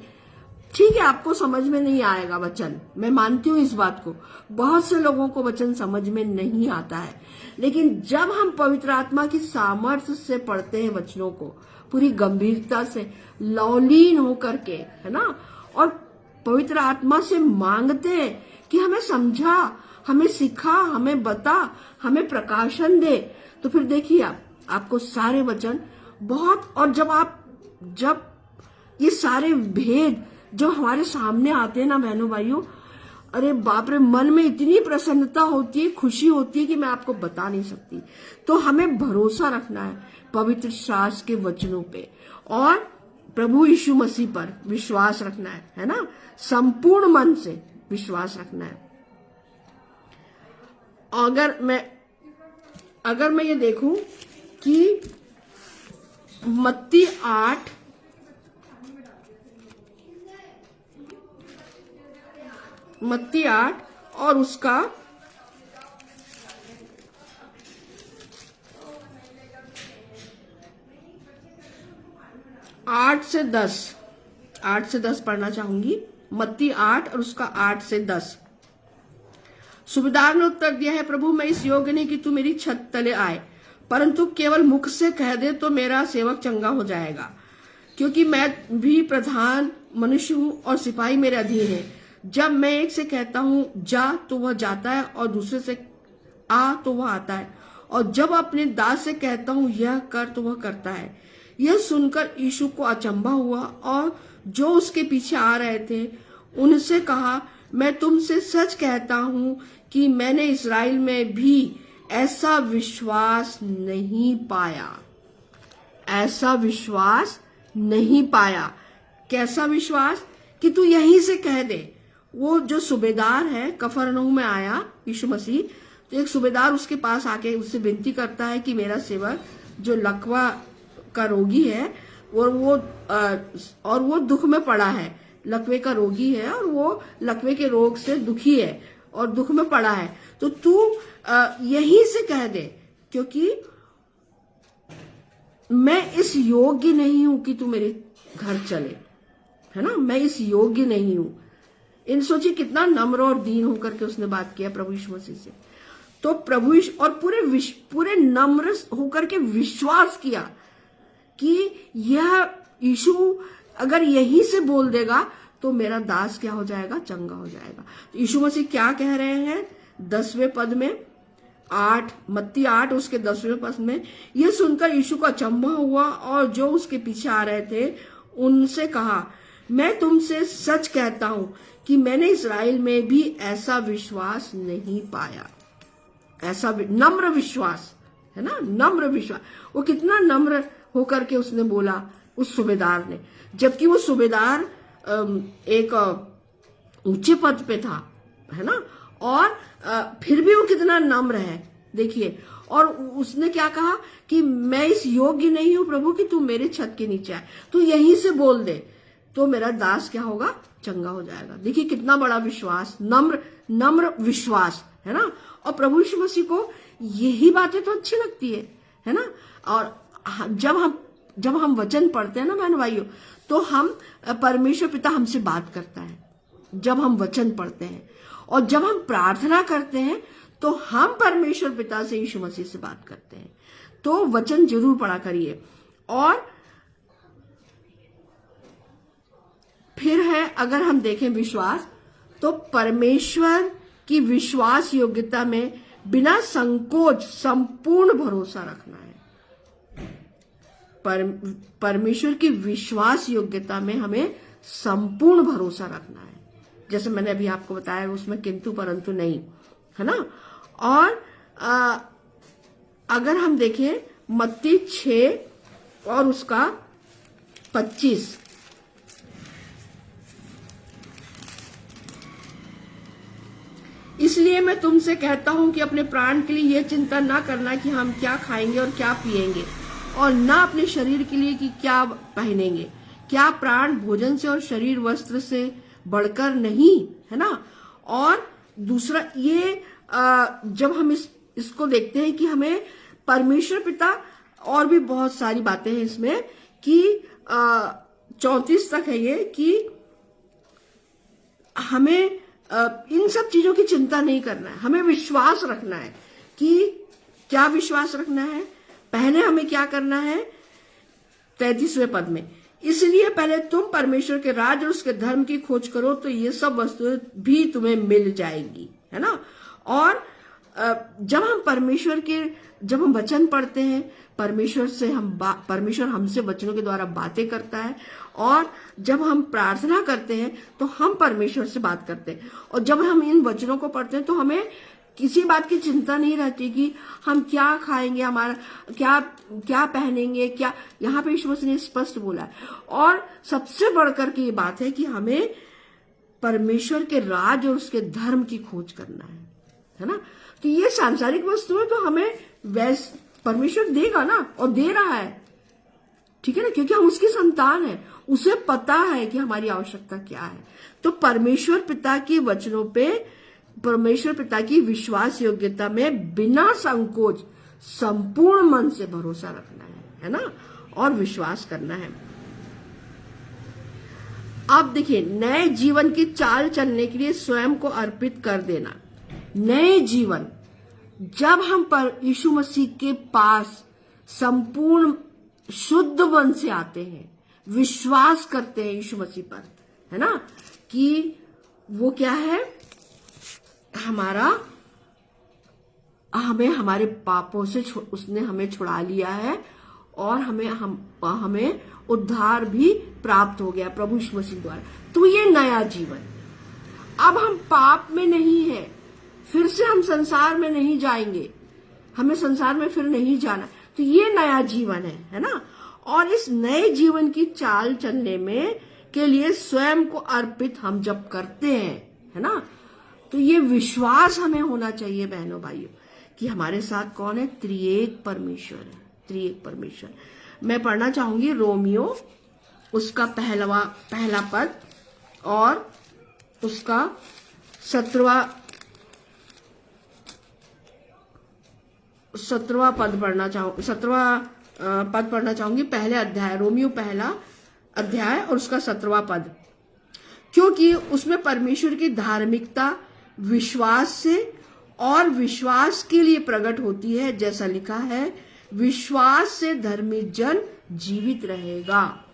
Speaker 1: ठीक है आपको समझ में नहीं आएगा वचन, मैं मानती हूं इस बात को, बहुत से लोगों को वचन समझ में नहीं आता है, लेकिन जब हम पवित्र आत्मा की सामर्थ्य से पढ़ते हैं वचनों को पूरी गंभीरता से लौलीन होकर के, है ना, और पवित्र आत्मा से मांगते हैं कि हमें समझा, हमें सिखा, हमें बता, हमें प्रकाशन दे, तो फिर देखिए आपको सारे वचन बहुत, और जब ये सारे भेद जो हमारे सामने आते हैं ना बहनों भाइयों, अरे बाप रे, मन में इतनी प्रसन्नता होती है, खुशी होती है कि मैं आपको बता नहीं सकती। तो हमें भरोसा रखना है पवित्र शास्त्र के वचनों पे, और प्रभु यीशु मसीह पर विश्वास रखना है ना, संपूर्ण मन से विश्वास रखना है। अगर मैं ये देखूं कि मत्ती 8 और उसका 8 से 10 पढ़ना चाहूंगी। मत्ती 8 और उसका 8 से 10। सूबेदार ने उत्तर दिया है, प्रभु मैं इस योग्य नहीं कि तू मेरी छत तले आए, परंतु केवल मुख से कह दे तो मेरा सेवक चंगा हो जाएगा, क्योंकि मैं भी प्रधान मनुष्य हूं और सिपाही मेरे अधीन है। जब मैं एक से कहता हूं जा तो वह जाता है, और दूसरे से आ तो वह आता है, और जब अपने दास से कहता हूं यह कर तो वह करता है। यह सुनकर यीशु को अचंभा हुआ, और जो उसके पीछे आ रहे थे उनसे कहा, मैं तुमसे सच कहता हूं कि मैंने इस्राएल में भी ऐसा विश्वास नहीं पाया, ऐसा विश्वास नहीं पाया। कैसा विश्वास? कि तू यहीं से कह दे। वो जो सूबेदार है कफरनहूम में आया यीशु मसीह, तो एक सूबेदार उसके पास आके उससे विनती करता है कि मेरा सेवक जो लकवा का रोगी है और वो दुख में पड़ा है, लकवे का रोगी है और वो लकवे के रोग से दुखी है और दुख में पड़ा है, तो तू यहीं से कह दे, क्योंकि मैं इस योग्य नहीं हूं कि तू मेरे घर चले, है ना, मैं इस योग्य नहीं हूं। इन सोचिए कितना नम्र और दीन होकर के उसने बात किया प्रभु यीशु मसीह से। तो प्रभु यीशु और पूरे नम्र होकर के विश्वास किया कि यह यीशु अगर यहीं से बोल देगा तो मेरा दास क्या हो जाएगा, चंगा हो जाएगा। तो यीशु मसीह क्या कह रहे हैं 10वें पद में, मत्ती 8 उसके 10वें पद में, यह सुनकर यीशु को अचंभा हुआ, और जो उसके पीछे आ रहे थे उनसे कहा, मैं तुमसे सच कहता हूं कि मैंने इस्राएल में भी ऐसा विश्वास नहीं पाया। ऐसा नम्र विश्वास, है ना, नम्र विश्वास। वो कितना नम्र होकर के उसने बोला उस सूबेदार ने, जबकि वो सूबेदार एक ऊंचे पद पे था, है ना, और फिर भी वो कितना नम्र है देखिए। और उसने क्या कहा कि मैं इस योग्य नहीं हूं प्रभु कि तू मेरे छत के नीचे आए, तू यहीं से बोल दे तो मेरा दास क्या होगा, चंगा हो जाएगा। देखिए कितना बड़ा विश्वास, नम्र विश्वास, है ना। और प्रभु यीशु मसीह को यही बातें तो अच्छी लगती है ना। और जब हम वचन पढ़ते हैं ना बहन भाइयों, तो हम परमेश्वर पिता हमसे बात करता है जब हम वचन पढ़ते हैं, और जब हम प्रार्थना करते हैं तो हम परमेश्वर पिता से, यीशु मसीह से बात करते हैं। तो वचन जरूर पढ़ा करिए। और फिर है, अगर हम देखें विश्वास, तो परमेश्वर की विश्वास योग्यता में बिना संकोच संपूर्ण भरोसा रखना है। परमेश्वर की विश्वास योग्यता में हमें संपूर्ण भरोसा रखना है, जैसे मैंने अभी आपको बताया, उसमें किंतु परंतु नहीं, है ना। और अगर हम देखें मत्ती 6 और उसका 25। इसलिए मैं तुमसे कहता हूं कि अपने प्राण के लिए यह चिंता ना करना कि हम क्या खाएंगे और क्या पिएंगे, और ना अपने शरीर के लिए कि क्या पहनेंगे। क्या प्राण भोजन से और शरीर वस्त्र से बढ़कर नहीं है ना। और दूसरा ये जब हम इसको देखते हैं कि हमें परमेश्वर पिता, और भी बहुत सारी बातें हैं इसमें कि 34 तक है ये कि हमें इन सब चीजों की चिंता नहीं करना है, हमें विश्वास रखना है। कि क्या विश्वास रखना है, पहले हमें क्या करना है 33वें पद में, इसलिए पहले तुम परमेश्वर के राज और उसके धर्म की खोज करो तो ये सब वस्तुएं भी तुम्हें मिल जाएंगी, है ना। और जब हम वचन पढ़ते हैं, परमेश्वर हमसे वचनों के द्वारा बातें करता है, और जब हम प्रार्थना करते हैं तो हम परमेश्वर से बात करते हैं। और जब हम इन वचनों को पढ़ते हैं तो हमें किसी बात की चिंता नहीं रहती कि हम क्या खाएंगे, हमारा क्या पहनेंगे, क्या। यहाँ पे यीशु मसीह ने स्पष्ट बोला है। और सबसे बढ़कर की ये बात है कि हमें परमेश्वर के राज और उसके धर्म की खोज करना है ना। तो ये सांसारिक वस्तुएं तो हमें परमेश्वर देगा ना, और दे रहा है, ठीक है ना, क्योंकि हम उसकी संतान है, उसे पता है कि हमारी आवश्यकता क्या है। तो परमेश्वर पिता के वचनों पे, परमेश्वर पिता की विश्वास योग्यता में बिना संकोच संपूर्ण मन से भरोसा रखना है ना, और विश्वास करना है। अब देखिए, नए जीवन की चाल चलने के लिए स्वयं को अर्पित कर देना। नए जीवन, जब हम पर यीशु मसीह के पास संपूर्ण शुद्ध मन से आते हैं, विश्वास करते हैं यीशु मसीह पर, है ना, कि वो क्या है, हमें हमारे पापों से उसने हमें छुड़ा लिया है, और हमें उद्धार भी प्राप्त हो गया प्रभु यीशु मसीह द्वारा। तो ये नया जीवन, अब हम पाप में नहीं है, फिर से हम संसार में नहीं जाएंगे, हमें संसार में फिर नहीं जाना। तो ये नया जीवन है ना। और इस नए जीवन की चाल चलने में के लिए स्वयं को अर्पित हम जब करते हैं, है ना, तो ये विश्वास हमें होना चाहिए बहनों भाइयों कि हमारे साथ कौन है, त्रिएक परमेश्वर है, त्रिएक परमेश्वर। मैं पढ़ना चाहूंगी रोमियो उसका पहला पद और उसका 17वां पद पढ़ना चाहूंगी, 17वां पद पढ़ना चाहूंगी, पहले अध्याय, रोमियो पहला अध्याय और उसका 17वां पद। क्योंकि उसमें परमेश्वर की धार्मिकता विश्वास से और विश्वास के लिए प्रकट होती है, जैसा लिखा है, विश्वास से धर्मी जन जीवित रहेगा,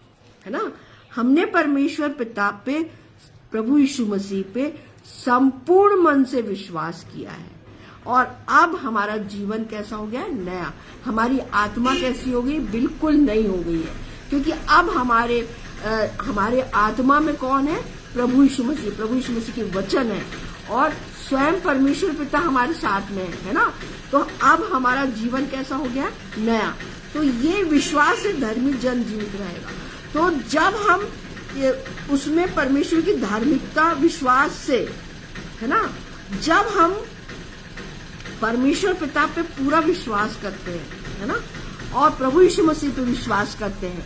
Speaker 1: है ना। हमने परमेश्वर पिता पे, प्रभु यीशु मसीह पे संपूर्ण मन से विश्वास किया है, और अब हमारा जीवन कैसा हो गया, नया। हमारी आत्मा कैसी हो गई, बिल्कुल नई हो गई है, क्योंकि अब हमारे आत्मा में कौन है, प्रभु यीशु मसीह। प्रभु यीशु मसीह के वचन है, और स्वयं परमेश्वर पिता हमारे साथ में है ना। तो अब हमारा जीवन कैसा हो गया, नया। तो ये विश्वास से धर्मी जन जीवित रहेगा। तो जब हम उसमें परमेश्वर की धार्मिकता विश्वास से, है ना, जब हम परमेश्वर पिता पे पूरा विश्वास करते हैं, है ना, और प्रभु यीशु मसीह पे विश्वास करते हैं,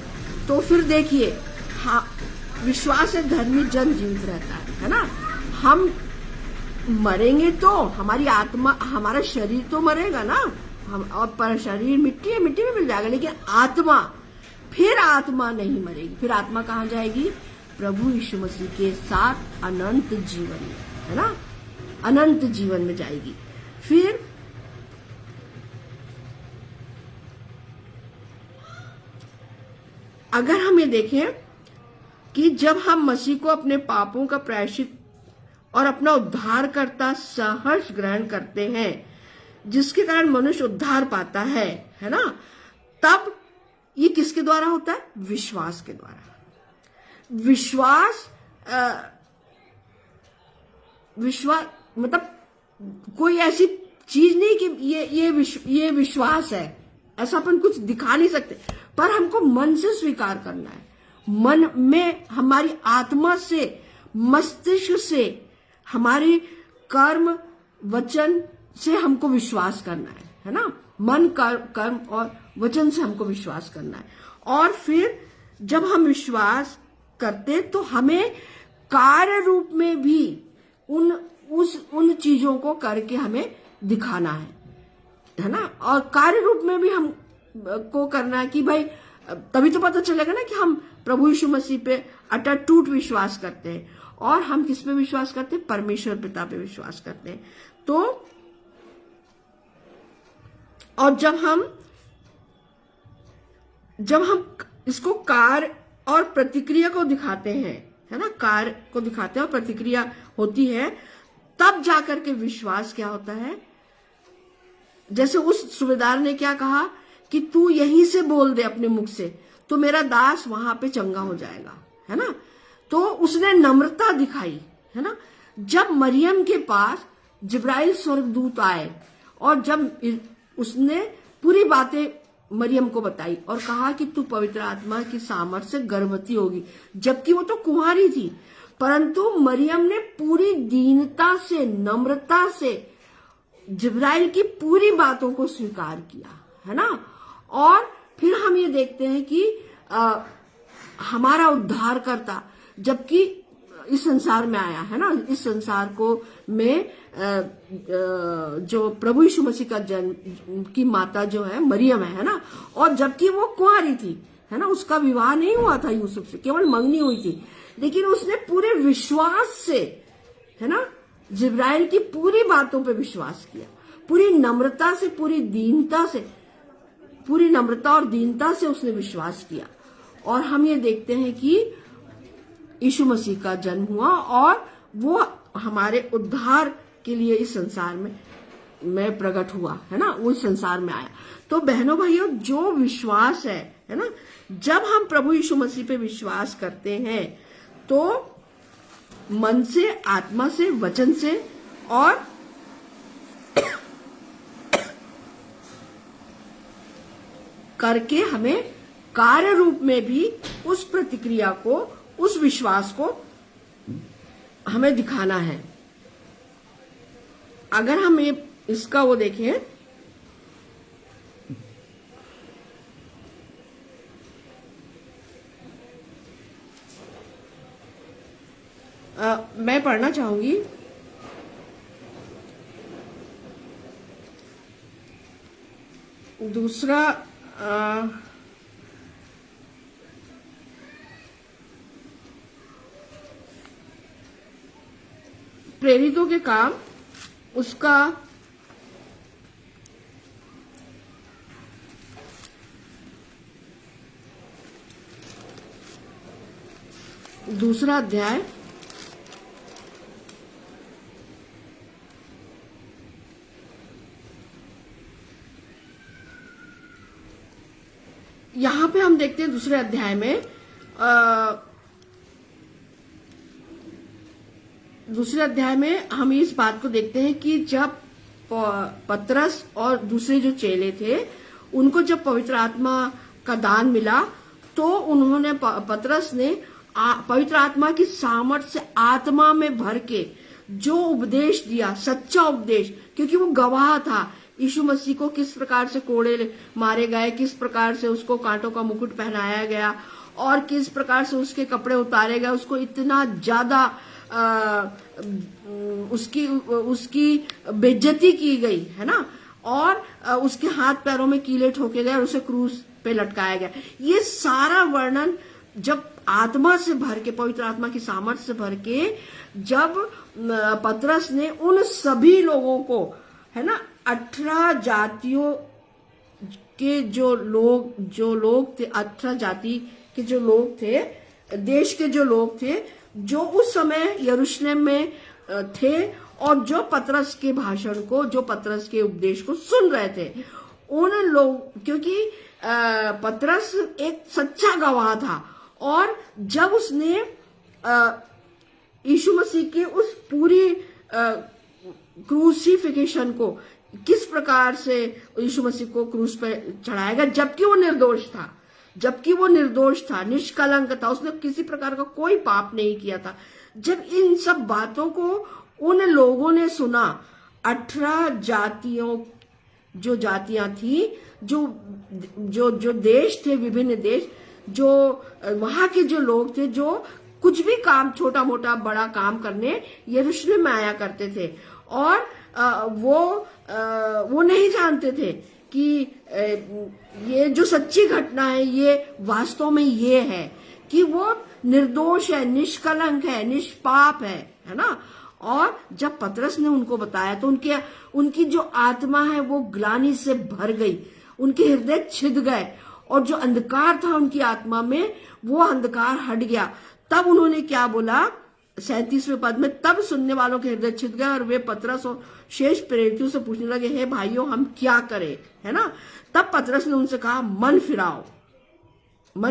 Speaker 1: तो फिर देखिए, हाँ, विश्वास से धर्मी जन जीवित रहता है ना। हम मरेंगे तो हमारी आत्मा, हमारा शरीर तो मरेगा ना, और पर शरीर मिट्टी है, मिट्टी में मिल जाएगा, लेकिन आत्मा नहीं मरेगी। फिर आत्मा कहाँ जाएगी, प्रभु यीशु मसीह के साथ अनंत जीवन में, है ना, अनंत जीवन में जाएगी। फिर अगर हम ये देखें कि जब हम मसीह को अपने पापों का प्रायश्चित और अपना उद्धारकर्ता सहर्ष ग्रहण करते हैं, जिसके कारण मनुष्य उद्धार पाता है ना, तब ये किसके द्वारा होता है, विश्वास के द्वारा। विश्वास मतलब कोई ऐसी चीज नहीं कि ये विश्वास है, ऐसा अपन कुछ दिखा नहीं सकते। पर हमको मन से स्वीकार करना है। मन में, हमारी आत्मा से, मस्तिष्क से, हमारी कर्म वचन से हमको विश्वास करना है ना। मन, कर्म और वचन से हमको विश्वास करना है। और फिर जब हम विश्वास करते तो हमें कार्य रूप में भी उन चीजों को करके हमें दिखाना है ना। और कार्य रूप में भी हम को करना है कि भाई, तभी तो पता चलेगा ना कि हम प्रभु यीशु मसीह पे अटूट विश्वास करते हैं। और हम किस पे विश्वास करते हैं? परमेश्वर पिता पे विश्वास करते हैं। तो और जब हम इसको कार्य और प्रतिक्रिया को दिखाते हैं, है ना, कार्य को दिखाते हैं और प्रतिक्रिया होती है, तब जाकर के विश्वास क्या होता है। जैसे उस सूबेदार ने क्या कहा कि तू यहीं से बोल दे अपने मुख से, तो मेरा दास वहां पे चंगा हो जाएगा, है ना। तो उसने नम्रता दिखाई, है ना। जब मरियम के पास जिब्राइल स्वर्गदूत आए और जब उसने पूरी बातें मरियम को बताई और कहा कि तू पवित्र आत्मा की सामर्थ्य से गर्भवती होगी, जबकि वो तो कुंवारी थी, परंतु मरियम ने पूरी दीनता से, नम्रता से जिब्राइल की पूरी बातों को स्वीकार किया, है ना। और फिर हम ये देखते हैं कि हमारा उद्धारकर्ता जबकि इस संसार में आया, है ना, इस संसार को में जो प्रभु यीशु मसीह का जन्म की माता जो है मरियम है ना, और जबकि वो कुंवारी थी, है ना, उसका विवाह नहीं हुआ था यूसुफ से, केवल मंगनी हुई थी, लेकिन उसने पूरे विश्वास से, है ना, जिब्राइल की पूरी बातों पे विश्वास किया, पूरी नम्रता से, पूरी दीनता से, पूरी नम्रता और दीनता से उसने विश्वास किया। और हम ये देखते हैं कि यीशु मसीह का जन्म हुआ और वो हमारे उद्धार के लिए इस संसार में प्रकट हुआ, है ना, वो इस संसार में आया। तो बहनों भाइयों, जो विश्वास है ना, जब हम प्रभु यीशु मसीह पे विश्वास करते हैं तो मन से, आत्मा से, वचन से और करके हमें कार्य रूप में भी उस प्रतिक्रिया को, उस विश्वास को हमें दिखाना है। अगर हम ये इसका वो देखें, मैं पढ़ना चाहूंगी दूसरा प्रेरितों के काम, उसका 2 अध्याय यहां पे हम देखते हैं 2 अध्याय में 2 अध्याय में हम इस बात को देखते हैं कि जब पतरस और दूसरे जो चेले थे उनको जब पवित्र आत्मा का दान मिला तो उन्होंने, पतरस ने पवित्र आत्मा की सामर्थ्य से आत्मा में भर के जो उपदेश दिया, सच्चा उपदेश, क्योंकि वो गवाह था यीशु मसीह को किस प्रकार से कोड़े मारे गए, किस प्रकार से उसको कांटों का मुकुट पहनाया गया और किस प्रकार से उसके कपड़े उतारे गए, उसको इतना ज्यादा उसकी बेइज्जती की गई, है ना, और उसके हाथ पैरों में कीले ठोके गए और उसे क्रूस पे लटकाया गया। ये सारा वर्णन जब आत्मा से भर के, पवित्र आत्मा की सामर्थ्य से भर के, जब पतरस ने उन सभी लोगों को, है ना, 18 जातियों के जो लोग थे, 18 जाति के जो लोग थे, देश के जो लोग थे, जो उस समय यरूशलेम में थे और जो पतरस के भाषण को, जो पतरस के उपदेश को सुन रहे थे, उन लोग, क्योंकि पतरस एक सच्चा गवाह था और जब उसने यीशु मसीह के उस पूरी क्रूसिफिकेशन को, किस प्रकार से यीशु मसीह को क्रूस पे चढ़ाया गया जबकि वो निर्दोष था, जबकि वो निर्दोष था, निष्कलंक था, उसने किसी प्रकार का कोई पाप नहीं किया था। जब इन सब बातों को उन लोगों ने सुना, 18 जातियों, जो जातियां थी, जो जो जो देश थे, विभिन्न देश, जो वहां के जो लोग थे, जो कुछ भी काम, छोटा मोटा बड़ा काम करने यरूशलेम में आया करते थे, और वो नहीं जानते थे कि ये जो सच्ची घटना है ये वास्तव में ये है कि वो निर्दोष है, निष्कलंक है, निष्पाप है ना। और जब पतरस ने उनको बताया तो उनकी जो आत्मा है वो ग्लानि से भर गई, उनके हृदय छिद गए, और जो अंधकार था उनकी आत्मा में वो अंधकार हट गया। तब उन्होंने क्या बोला, 37वें पद में, तब सुनने वालों के हृदय छिद गए और वे पतरस और शेष प्रेरितों से पूछने लगे, हे भाइयों, हम क्या करें, है ना। तब पतरस ने उनसे कहा, मन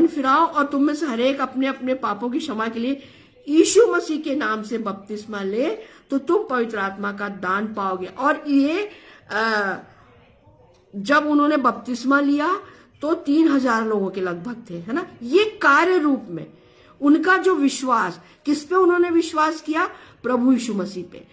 Speaker 1: फिराओ और तुम में से हरेक अपने अपने पापों की क्षमा के लिए यीशु मसीह के नाम से बपतिस्मा ले, तो तुम पवित्र आत्मा का दान पाओगे। और ये जब उन्होंने बपतिस्मा लिया तो 3000 लोगों के लगभग थे, है ना। ये कार्य रूप में उनका जो विश्वास, किस पे उन्होंने विश्वास किया, प्रभु यीशु मसीह पे।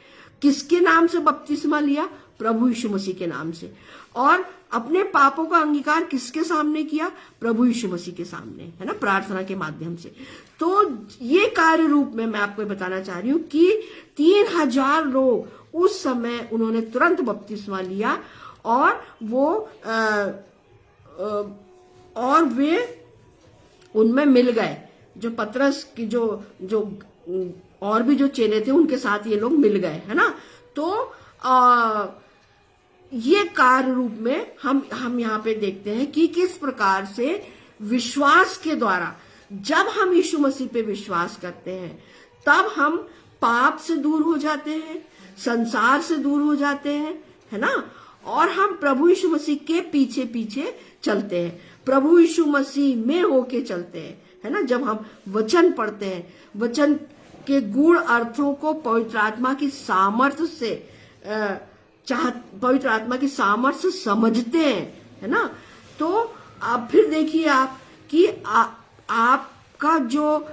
Speaker 1: किसके नाम से बपतिस्मा लिया, प्रभु यीशु मसीह के नाम से। और अपने पापों का अंगीकार किसके सामने किया, प्रभु यीशु मसीह के सामने, है ना, प्रार्थना के माध्यम से। तो ये कार्य रूप में मैं आपको बताना चाह रही हूं कि 3000 लोग उस समय उन्होंने तुरंत बपतिस्मा लिया, और और वे उनमें मिल गए। जो पतरस की जो और भी जो चेले थे उनके साथ ये लोग मिल गए, है ना। तो ये कार्य रूप में हम यहाँ पे देखते हैं कि किस प्रकार से विश्वास के द्वारा, जब हम यीशु मसीह पे विश्वास करते हैं, तब हम पाप से दूर हो जाते हैं, संसार से दूर हो जाते हैं, है ना। और हम प्रभु यीशु मसीह के पीछे पीछे चलते हैं, प्रभु यीशु मसीह में होके चलते हैं, है ना। जब हम वचन पढ़ते हैं, वचन के गूढ़ अर्थों को पवित्र आत्मा की सामर्थ्य से पवित्र आत्मा की सामर्थ्य से समझते हैं, है ना। तो अब फिर देखिए आप कि आपका जो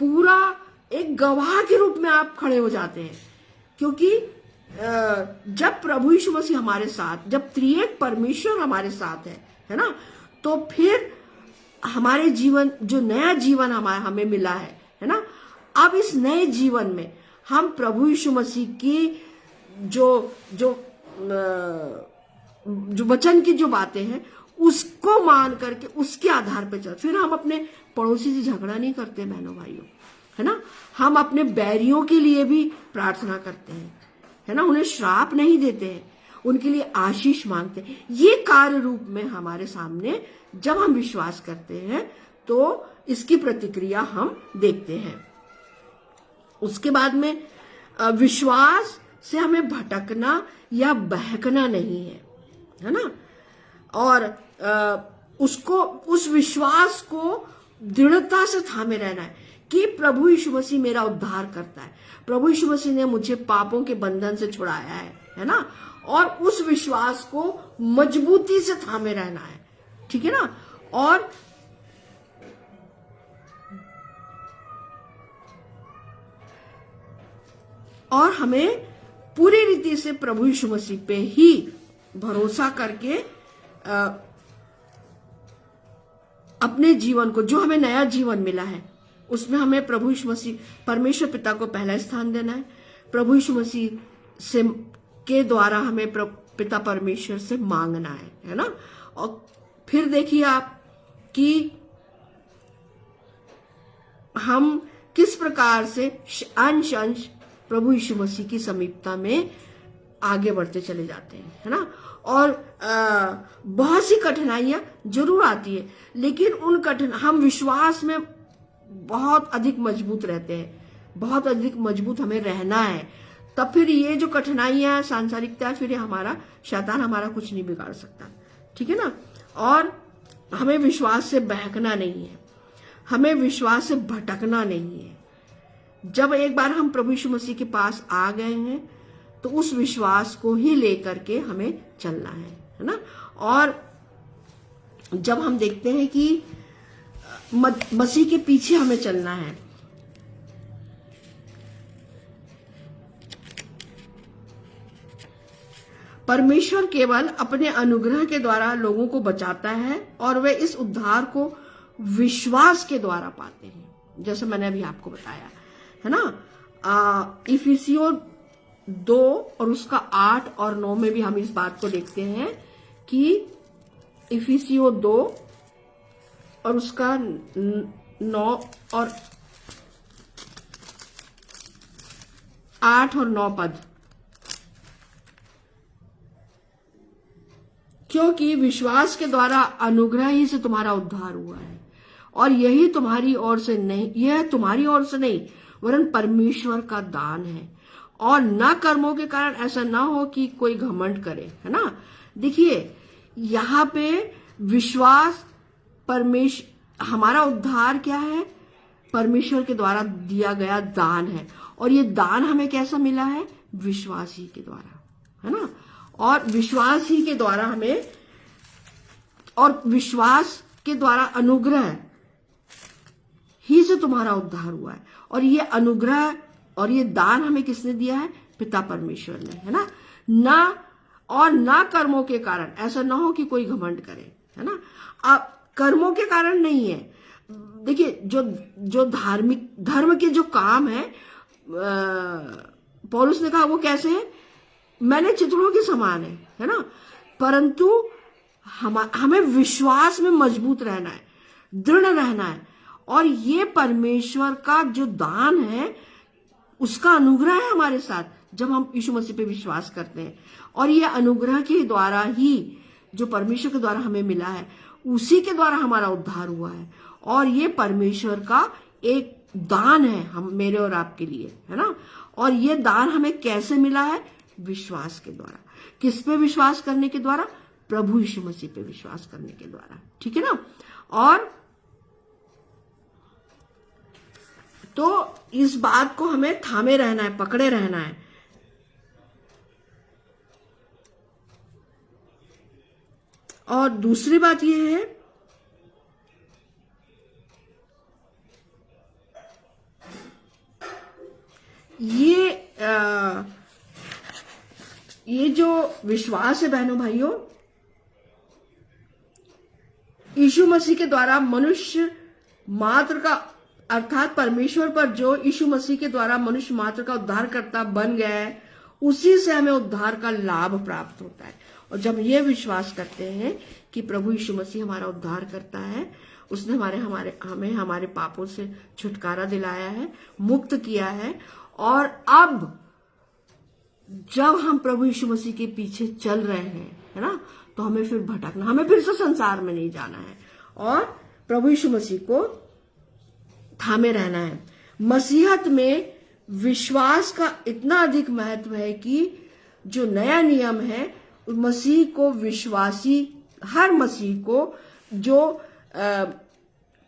Speaker 1: पूरा एक गवाह के रूप में आप खड़े हो जाते हैं, क्योंकि जब प्रभु यीशु मसीह हमारे साथ, जब त्रिएक परमेश्वर हमारे साथ है ना, तो फिर हमारे जीवन, जो नया जीवन हमें मिला है ना। अब इस नए जीवन में हम प्रभु यीशु मसीह की जो वचन की जो बातें हैं उसको मान करके, उसके आधार पर चल, फिर हम अपने पड़ोसी से झगड़ा नहीं करते बहनों भाइयों, है ना। हम अपने बैरियों के लिए भी प्रार्थना करते हैं, है ना, उन्हें श्राप नहीं देते हैं, उनके लिए आशीष मांगते हैं। ये कार्य रूप में हमारे सामने जब हम विश्वास करते हैं तो इसकी प्रतिक्रिया हम देखते हैं। उसके बाद में विश्वास से हमें भटकना या बहकना नहीं है ना। और उस विश्वास को दृढ़ता से थामे रहना है कि प्रभु यीशु मसीह मेरा उद्धार करता है, प्रभु यीशु मसीह ने मुझे पापों के बंधन से छुड़ाया है ना। और उस विश्वास को मजबूती से थामे रहना है, ठीक है ना। और हमें पूरी रीति से प्रभु यीशु मसीह पे ही भरोसा करके अपने जीवन को, जो हमें नया जीवन मिला है, उसमें हमें प्रभु यीशु मसीह, परमेश्वर पिता को पहला स्थान देना है। प्रभु यीशु मसीह से के द्वारा हमें पिता परमेश्वर से मांगना है ना। और फिर देखिए आप कि हम किस प्रकार से अंश अंश प्रभु यीशु मसीह की समीपता में आगे बढ़ते चले जाते हैं, है ना। और बहुत सी कठिनाइयां जरूर आती है, लेकिन हम विश्वास में बहुत अधिक मजबूत रहते हैं, बहुत अधिक मजबूत हमें रहना है। तब फिर ये जो कठिनाइयां, सांसारिकता, फिर शैतान हमारा कुछ नहीं बिगाड़ सकता, ठीक है ना। और हमें विश्वास से बहकना नहीं है, हमें विश्वास से भटकना नहीं है। जब एक बार हम प्रभु यीशु मसीह के पास आ गए हैं तो उस विश्वास को ही लेकर के हमें चलना है ना। और जब हम देखते हैं कि मसीह के पीछे हमें चलना है, परमेश्वर केवल अपने अनुग्रह के द्वारा लोगों को बचाता है और वे इस उद्धार को विश्वास के द्वारा पाते हैं, जैसे मैंने अभी आपको बताया है ना। इफिसियों 2 और उसका 8 और 9 में भी हम इस बात को देखते हैं कि इफिसियों 2 और उसका 9 और 8 और 9 पद, क्योंकि विश्वास के द्वारा अनुग्रह ही से तुम्हारा उद्धार हुआ है और यही तुम्हारी ओर से नहीं, यह तुम्हारी ओर से नहीं वरन परमेश्वर का दान है, और न कर्मों के कारण, ऐसा ना हो कि कोई घमंड करे, है ना। देखिए यहाँ पे विश्वास, हमारा उद्धार क्या है, परमेश्वर के द्वारा दिया गया दान है, और ये दान हमें कैसा मिला है, विश्वास ही के द्वारा, है ना। और विश्वास ही के द्वारा हमें, और विश्वास के द्वारा अनुग्रह ही से तुम्हारा उद्धार हुआ है, और ये अनुग्रह और ये दान हमें किसने दिया है, पिता परमेश्वर ने, है ना और ना कर्मों के कारण, ऐसा ना हो कि कोई घमंड करे, है ना। अब कर्मों के कारण नहीं है। देखिए जो धर्म के जो काम है, पौलुस ने कहा वो कैसे है, मैंने चित्रों के समान है ना। परंतु हमें विश्वास में मजबूत रहना है, दृढ़ रहना है, और ये परमेश्वर का जो दान है उसका अनुग्रह है हमारे साथ जब हम यीशु मसीह पे विश्वास करते हैं, और ये अनुग्रह के द्वारा ही, जो परमेश्वर के द्वारा हमें मिला है, उसी के द्वारा हमारा उद्धार हुआ है, और ये परमेश्वर का एक दान है हम, मेरे और आपके लिए, है ना। और ये दान हमें कैसे मिला है, विश्वास के द्वारा। किस पे विश्वास करने के द्वारा, प्रभु यीशु मसीह पे विश्वास करने के द्वारा, ठीक है ना। और तो इस बात को हमें थामे रहना है, पकड़े रहना है। और दूसरी बात यह है, ये जो विश्वास है बहनों भाइयों, यीशु मसीह के द्वारा मनुष्य मात्र का, अर्थात परमेश्वर पर जो यीशु मसीह के द्वारा मनुष्य मात्र का उद्धारकर्ता बन गया है, उसी से हमें उद्धार का लाभ प्राप्त होता है। और जब ये विश्वास करते हैं कि प्रभु यीशु मसीह हमारा उद्धार करता है, उसने हमें हमारे पापों से छुटकारा दिलाया है, मुक्त किया है, और अब जब हम प्रभु यीशु मसीह के पीछे चल रहे हैं, है ना, तो हमें फिर भटकना, हमें फिर से संसार में नहीं जाना है, और प्रभु यीशु मसीह को थामे रहना है। मसीहत में विश्वास का इतना अधिक महत्व है कि जो नया नियम है, मसीह को विश्वासी, हर मसीह को जो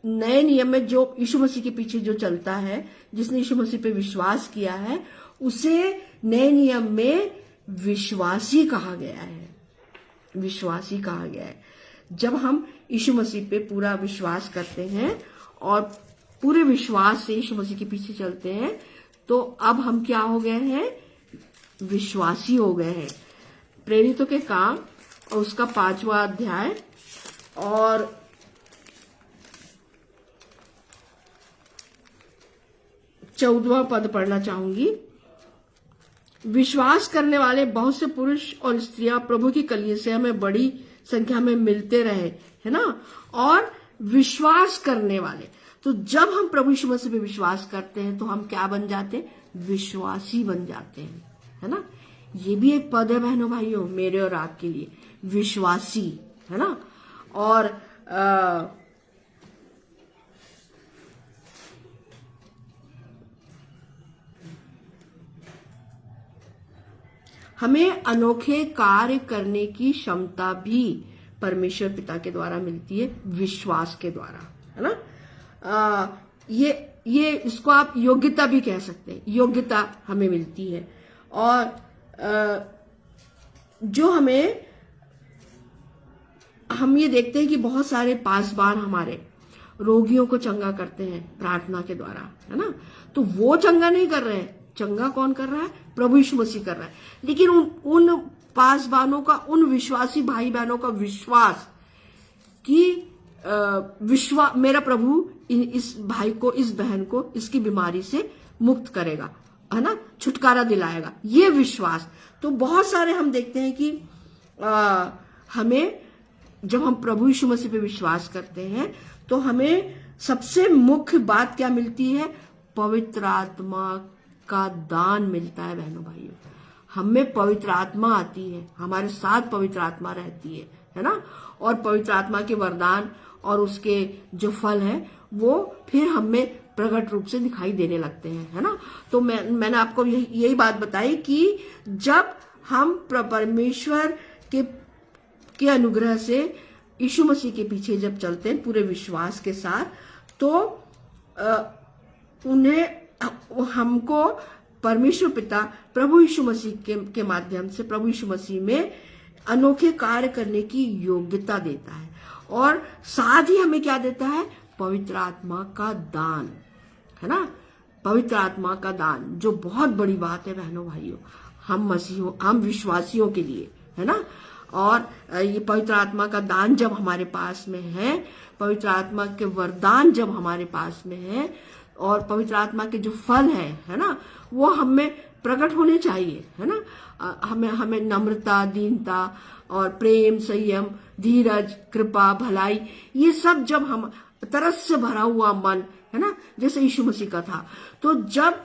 Speaker 1: नए नियम में जो यीशु मसीह के पीछे जो चलता है, जिसने यीशु मसीह पे विश्वास किया है, उसे नए नियम में विश्वासी कहा गया है, विश्वासी कहा गया है। जब हम यीशु मसीह पे पूरा विश्वास करते हैं और पूरे विश्वास से यीशु मसीह के पीछे चलते हैं, तो अब हम क्या हो गए हैं, विश्वासी हो गए हैं। प्रेरितों के काम और उसका 5वां अध्याय और 14वां पद पढ़ना चाहूंगी। विश्वास करने वाले बहुत से पुरुष और स्त्रियां प्रभु की कलीसिया में बड़ी संख्या में मिलते रहे, है ना। और विश्वास करने वाले, तो जब हम प्रभु यीशु मसीह पे विश्वास करते हैं तो हम क्या बन जाते हैं, विश्वासी बन जाते हैं, है ना। ये भी एक पद है बहनों भाइयों, मेरे और आपके लिए, विश्वासी, है ना। और हमें अनोखे कार्य करने की क्षमता भी परमेश्वर पिता के द्वारा मिलती है, विश्वास के द्वारा, है ना। ये इसको आप योग्यता भी कह सकते हैं, योग्यता हमें मिलती है। और जो हमें हम ये देखते हैं कि बहुत सारे पासवान हमारे रोगियों को चंगा करते हैं प्रार्थना के द्वारा, है ना। तो वो चंगा नहीं कर रहे हैं, चंगा कौन कर रहा है? प्रभु यीशु मसीह कर रहा है। लेकिन उन पासवानों का, उन विश्वासी भाई बहनों का विश्वास कि मेरा प्रभु इस भाई को, इस बहन को इसकी बीमारी से मुक्त करेगा, है ना, छुटकारा दिलाएगा, ये विश्वास। तो बहुत सारे हम देखते हैं कि हमें, जब हम प्रभु यीशु मसीह पे विश्वास करते हैं तो हमें सबसे मुख्य बात क्या मिलती है? पवित्र आत्मा का दान मिलता है बहनों भाइयों। हमें पवित्र आत्मा आती है, हमारे साथ पवित्र आत्मा रहती है ना। और पवित्र आत्मा के वरदान और उसके जो फल है वो फिर हमें प्रकट रूप से दिखाई देने लगते हैं, है ना। तो मैंने आपको यही बात बताई कि जब हम परमेश्वर के अनुग्रह से यीशु मसीह के पीछे जब चलते हैं पूरे विश्वास के साथ, तो हमको परमेश्वर पिता प्रभु यीशु मसीह के माध्यम से, प्रभु यीशु मसीह में अनोखे कार्य करने की योग्यता देता है। और साथ ही हमें क्या देता है? पवित्र आत्मा का दान, है ना। पवित्र आत्मा का दान जो बहुत बड़ी बात है बहनों भाइयों, हम विश्वासियों के लिए, है ना। और ये पवित्र आत्मा का दान जब हमारे पास में है, पवित्र आत्मा के वरदान जब हमारे पास में है, और पवित्र आत्मा के जो फल है ना, वो हमें प्रकट होने चाहिए, है ना। हमें नम्रता, दीनता और प्रेम, संयम, धीरज, कृपा, भलाई, ये सब जब हम तरस से भरा हुआ मन, है ना, जैसे यीशु मसीह का था, तो जब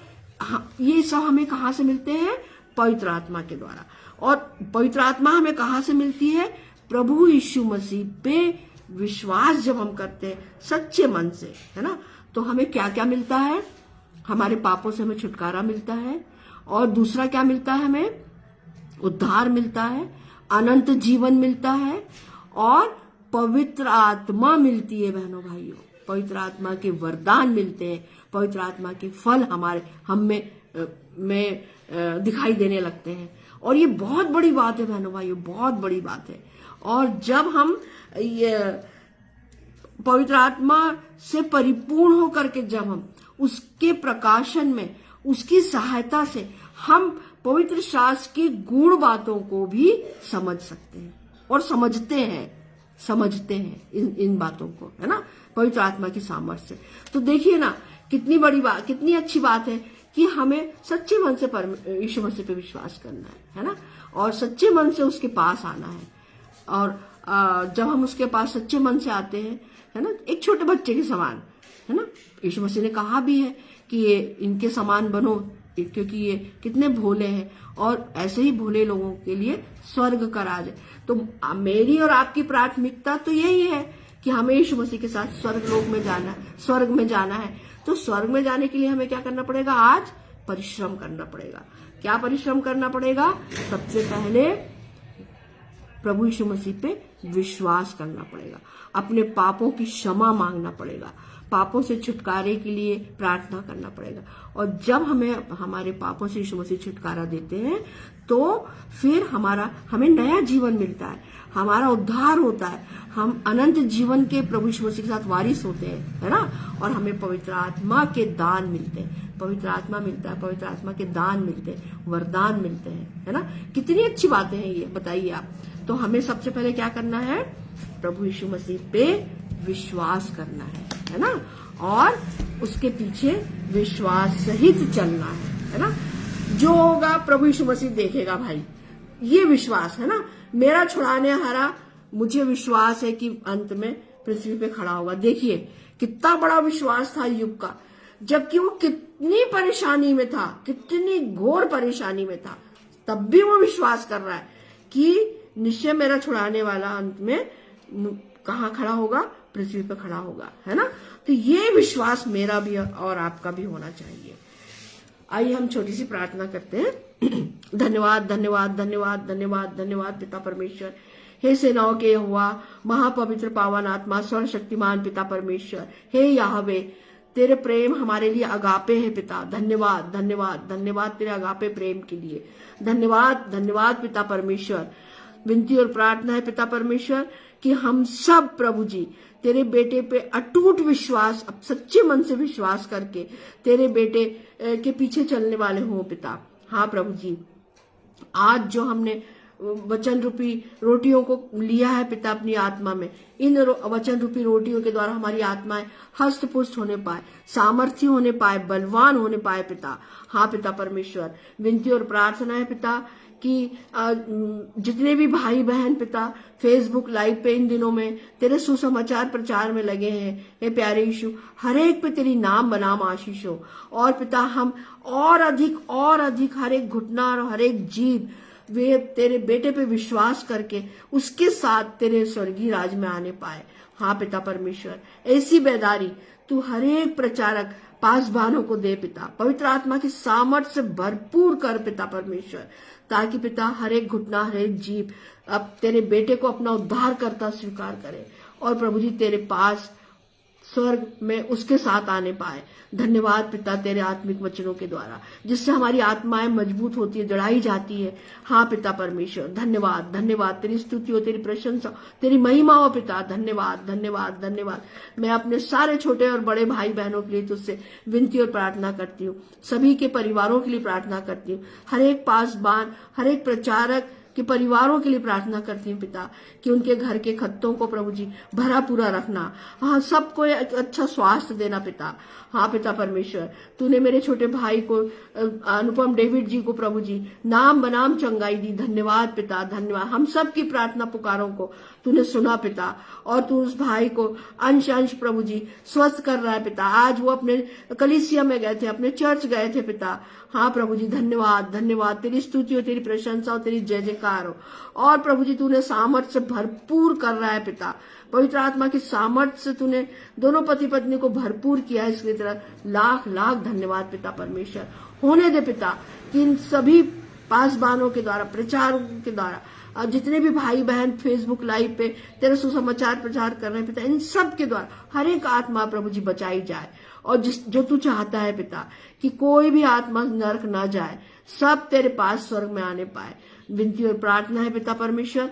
Speaker 1: ये सब हमें कहाँ से मिलते हैं? पवित्र आत्मा के द्वारा। और पवित्र आत्मा हमें कहाँ से मिलती है? प्रभु यीशु मसीह पे विश्वास जब हम करते हैं सच्चे मन से, है ना, तो हमें क्या क्या मिलता है? हमारे पापों से हमें छुटकारा मिलता है, और दूसरा क्या मिलता है? हमें उद्धार मिलता है, अनंत जीवन मिलता है, और पवित्र आत्मा मिलती है बहनों भाइयों। पवित्र आत्मा के वरदान मिलते हैं, पवित्र आत्मा के फल हम में दिखाई देने लगते हैं। और ये बहुत बड़ी बात है बहनों भाइयों, बहुत बड़ी बात है। और जब हम ये पवित्र आत्मा से परिपूर्ण होकर के, जब हम उसके प्रकाशन में, उसकी सहायता से हम पवित्र शास्त्र की गूढ़ बातों को भी समझ सकते हैं और समझते हैं इन बातों को, है ना, पवित्र आत्मा की सामर्थ्य से। तो देखिए ना, कितनी बड़ी बात, कितनी अच्छी बात है कि हमें सच्चे मन से यीशु मसीह पे विश्वास करना है ना, और सच्चे मन से उसके पास आना है। और जब हम उसके पास सच्चे मन से आते हैं, है ना, एक छोटे बच्चे के समान, है ना, यीशु मसीह ने कहा भी है कि ये इनके समान बनो, क्योंकि ये कितने भोले हैं, और ऐसे ही भोले लोगों के लिए स्वर्ग का राज है। तो मेरी और आपकी प्राथमिकता तो यही है कि हमें यीशु मसीह के साथ स्वर्ग में जाना है। तो स्वर्ग में जाने के लिए हमें क्या करना पड़ेगा? आज परिश्रम करना पड़ेगा। क्या परिश्रम करना पड़ेगा? सबसे पहले प्रभु यीशु मसीह पे विश्वास करना पड़ेगा, अपने पापों की क्षमा मांगना पड़ेगा, पापों से छुटकारे के लिए प्रार्थना करना पड़ेगा। और जब हमारे पापों से यीशु मसीह छुटकारा देते हैं, तो फिर हमें नया जीवन मिलता है, हमारा उद्धार होता है, हम अनंत जीवन के प्रभु यीशु मसीह के साथ वारिस होते हैं, है ना। और हमें पवित्र आत्मा के दान मिलते हैं, पवित्र आत्मा मिलता है, पवित्र आत्मा के दान मिलते हैं, वरदान मिलते हैं, है ना। कितनी अच्छी बातें हैं ये, बताइए आप। तो हमें सबसे पहले क्या करना है? प्रभु यीशु मसीह पे विश्वास करना है ना, और उसके पीछे विश्वास सहित चलना है ना। जो होगा प्रभु यीशु मसीह देखेगा भाई, ये विश्वास है ना। मेरा छुड़ाने हारा, मुझे विश्वास है कि अंत में पृथ्वी पे खड़ा होगा। देखिए कितना बड़ा विश्वास था युग का, जबकि वो कितनी परेशानी में था, कितनी घोर परेशानी में था, तब भी वो विश्वास कर रहा है कि निश्चय मेरा छुड़ाने वाला अंत में कहाँ खड़ा होगा? पृथ्वी पर खड़ा होगा, है ना। तो ये विश्वास मेरा भी और आपका भी होना चाहिए। आइए हम छोटी सी प्रार्थना करते हैं। धन्यवाद धन्यवाद धन्यवाद धन्यवाद धन्यवाद पिता परमेश्वर, हे सेनाओं के यहोवा, महापवित्र पावन आत्मा, सर्वशक्तिमान पिता परमेश्वर, हे याहवे, तेरे प्रेम हमारे लिए अगापे है पिता। धन्यवाद धन्यवाद धन्यवाद तेरे अगापे प्रेम के लिए। धन्यवाद धन्यवाद पिता परमेश्वर। विनती और प्रार्थना है पिता परमेश्वर कि हम सब प्रभु जी तेरे बेटे पे अटूट विश्वास, अब सच्चे मन से विश्वास करके तेरे बेटे के पीछे चलने वाले हों पिता। हाँ प्रभु जी, आज जो हमने वचन रूपी रोटियों को लिया है पिता अपनी आत्मा में, इन वचन रूपी रोटियों के द्वारा हमारी आत्माएं हस्त पुष्ट होने पाए, सामर्थ्य होने पाए, बलवान होने पाए पिता। हाँ पिता परमेश्वर, विनती और प्रार्थना है पिता कि जितने भी भाई बहन पिता फेसबुक लाइव पे इन दिनों में तेरे सुसमाचार प्रचार में लगे हैं, हे प्यारे यीशु, हर एक पे तेरी नाम बनाम आशीष हो। और पिता हम और अधिक हर एक घुटना और हर एक जीव वे तेरे बेटे पे विश्वास करके उसके साथ तेरे स्वर्गीय राज में आने पाए। हाँ पिता परमेश्वर, ऐसी बेदारी तू हर एक प्रचारक पासवानों को दे पिता, पवित्र आत्मा की सामर्थ से भरपूर कर पिता परमेश्वर, ताकि पिता हर एक घुटना हर एक जीव अब तेरे बेटे को अपना उद्धार करता स्वीकार करे और प्रभु जी तेरे पास स्वर्ग में उसके साथ आने पाए। धन्यवाद पिता तेरे आत्मिक वचनों के द्वारा, जिससे हमारी आत्माएं मजबूत होती है, जड़ाई जाती है। हाँ पिता परमेश्वर, धन्यवाद धन्यवाद, तेरी स्तुति हो, तेरी प्रशंसा, तेरी महिमा हो पिता। धन्यवाद धन्यवाद धन्यवाद। मैं अपने सारे छोटे और बड़े भाई बहनों के लिए तुझसे विनती और प्रार्थना करती हूँ, सभी के परिवारों के लिए प्रार्थना करती हूँ, हर एक पासवान, हर एक प्रचारक के परिवारों के लिए प्रार्थना करती हूँ पिता, कि उनके घर के खत्तों को प्रभु जी भरा पूरा रखना। हाँ, सबको अच्छा स्वास्थ्य देना पिता। हाँ पिता परमेश्वर, तूने मेरे छोटे भाई को अनुपम डेविड जी को प्रभु जी नाम बनाम चंगाई दी। धन्यवाद पिता, धन्यवाद। हम सब की प्रार्थना पुकारों को तूने सुना पिता, और तू उस भाई को अंश अंश प्रभु जी स्वस्थ कर रहा है पिता। आज वो अपने कलीसिया में गए थे, अपने चर्च गए थे पिता। हाँ प्रभु जी, धन्यवाद धन्यवाद, तेरी स्तुति हो, तेरी प्रशंसा हो, तेरी जय जयकार हो। और प्रभु जी तूने सामर्थ्य से भरपूर कर रहा है पिता, पवित्र आत्मा की सामर्थ्य से तूने दोनों पति पत्नी को भरपूर किया है। इसकी तरह लाख लाख धन्यवाद पिता परमेश्वर। होने दे पिता कि इन सभी पासवानों के द्वारा, प्रचार के द्वारा, अब जितने भी भाई बहन फेसबुक लाइव पे तेरे सुसमाचार प्रचार कर रहे हैं पिता, इन सब के द्वारा हर एक आत्मा प्रभु जी बचाई जाए, और जो तू चाहता है पिता कि कोई भी आत्मा नरक ना जाए, सब तेरे पास स्वर्ग में आने पाए। विनती और प्रार्थना है पिता परमेश्वर,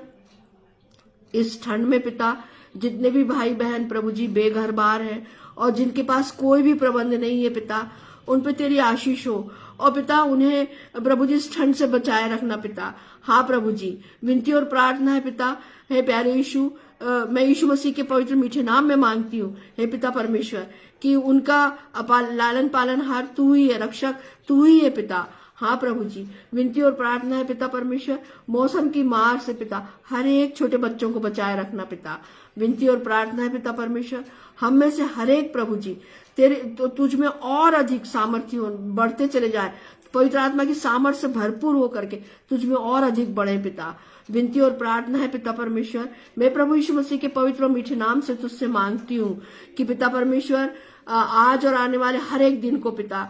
Speaker 1: इस ठंड में पिता जितने भी भाई बहन प्रभु जी बेघर बार हैं और जिनके पास कोई भी प्रबंध नहीं है पिता, उन पे तेरी आशीष हो, और पिता उन्हें प्रभु जी इस ठंड से बचाए रखना पिता। हाँ प्रभु जी, विनती और प्रार्थना है पिता, हे प्यारे यीशु, मैं यीशु मसीह के पवित्र मीठे नाम में मांगती हूँ हे पिता परमेश्वर, कि उनका लालन पालन हार तू ही है, रक्षक तू ही है पिता। हाँ प्रभु जी, विनती और प्रार्थना है पिता परमेश्वर, मौसम की मार से पिता हर एक छोटे बच्चों को बचाए रखना पिता। विनती और प्रार्थना है पिता परमेश्वर, हम में से हर एक प्रभु जी तेरे तो तुझ में और अधिक सामर्थ्य बढ़ते चले जाए, पवित्र आत्मा की सामर्थ्य से भरपूर हो करके तुझ में और अधिक बढ़े पिता। विनती और प्रार्थना है पिता परमेश्वर, मैं प्रभु यीशु मसीह के पवित्र और मीठे नाम से तुझसे मांगती हूँ कि पिता परमेश्वर आज और आने वाले हर एक दिन को पिता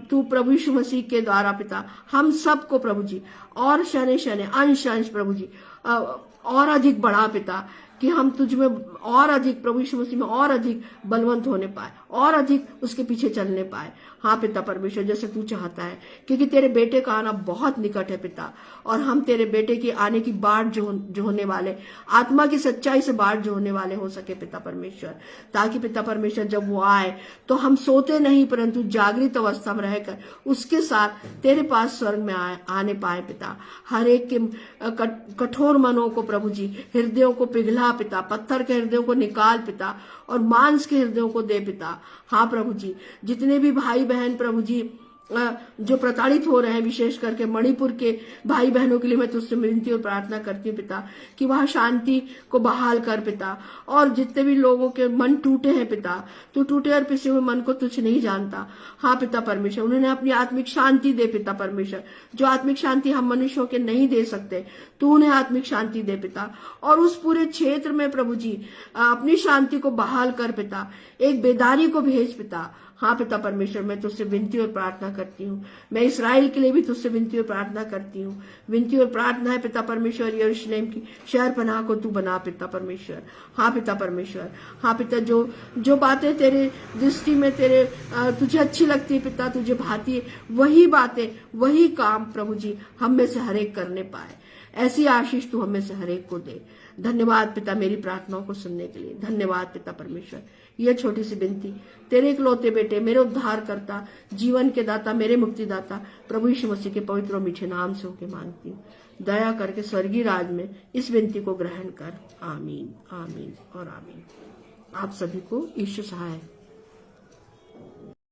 Speaker 1: तू प्रभु यीशु मसीह के द्वारा पिता हम सबको प्रभु जी और शने शने अंश अंश प्रभु जी और अधिक बढ़ा पिता, कि हम तुझ में और अधिक प्रभु यीशु मसीह में और अधिक बलवंत होने पाए, और अधिक उसके पीछे चलने पाए। हाँ पिता परमेश्वर, जैसे तू चाहता है, क्योंकि तेरे बेटे का आना बहुत निकट है पिता, और हम तेरे बेटे के आने की बाट जो होने वाले, आत्मा की सच्चाई से बाट जो होने वाले हो सके पिता परमेश्वर, ताकि पिता परमेश्वर जब वो आए तो हम सोते नहीं परंतु जागृत अवस्था में रहकर उसके साथ तेरे पास स्वर्ग में आने पाए पिता। हर एक के कठोर मनों को प्रभु जी, हृदयों को पिघला पिता, पत्थर के हृदयों को निकाल पिता, और मांस के हृदयों को दे पिता। हाँ प्रभु जी, जितने भी भाई बहन प्रभु जी जो प्रताड़ित हो रहे हैं, विशेष करके मणिपुर के भाई बहनों के लिए मैं तुझसे विनती और प्रार्थना करती हूँ पिता, कि वह शांति को बहाल कर पिता। और जितने भी लोगों के मन टूटे हैं पिता, तू टूटे और पिसे हुए मन को तुझ नहीं जानता। हाँ पिता परमेश्वर, उन्हें अपनी आत्मिक शांति दे पिता परमेश्वर, जो आत्मिक शांति हम मनुष्यों के नहीं दे सकते, तू उन्हें आत्मिक शांति दे पिता। और उस पूरे क्षेत्र में प्रभु जी अपनी शांति को बहाल कर पिता, एक बेदारी को भेज पिता। हाँ पिता परमेश्वर, मैं तुझसे विनती और प्रार्थना करती हूँ, मैं इस्राएल के लिए भी तुझसे विनती और प्रार्थना करती हूँ। विनती और प्रार्थना है पिता परमेश्वर, यरूशलेम की शहर पनाह को तू बना पिता परमेश्वर। हाँ पिता परमेश्वर, हाँ पिता, जो बातें तेरे दृष्टि में तेरे तुझे अच्छी लगती है पिता, तुझे भाती है, वही बातें वही काम प्रभु जी हम में से हर एक करने पाए। ऐसी आशीष तू हमें से हर एक को दे। धन्यवाद पिता मेरी प्रार्थनाओं को सुनने के लिए। धन्यवाद पिता परमेश्वर। यह छोटी सी विनती तेरे इकलौते बेटे, मेरे उद्धार करता, जीवन के दाता, मेरे मुक्तिदाता प्रभु यीशु मसीह के पवित्र और मीठे नाम से होके मांगती हूँ। दया करके स्वर्गीय राज में इस विनती को ग्रहण कर। आमीन, आमीन और आमीन। आप सभी को ईश्वर सहाय।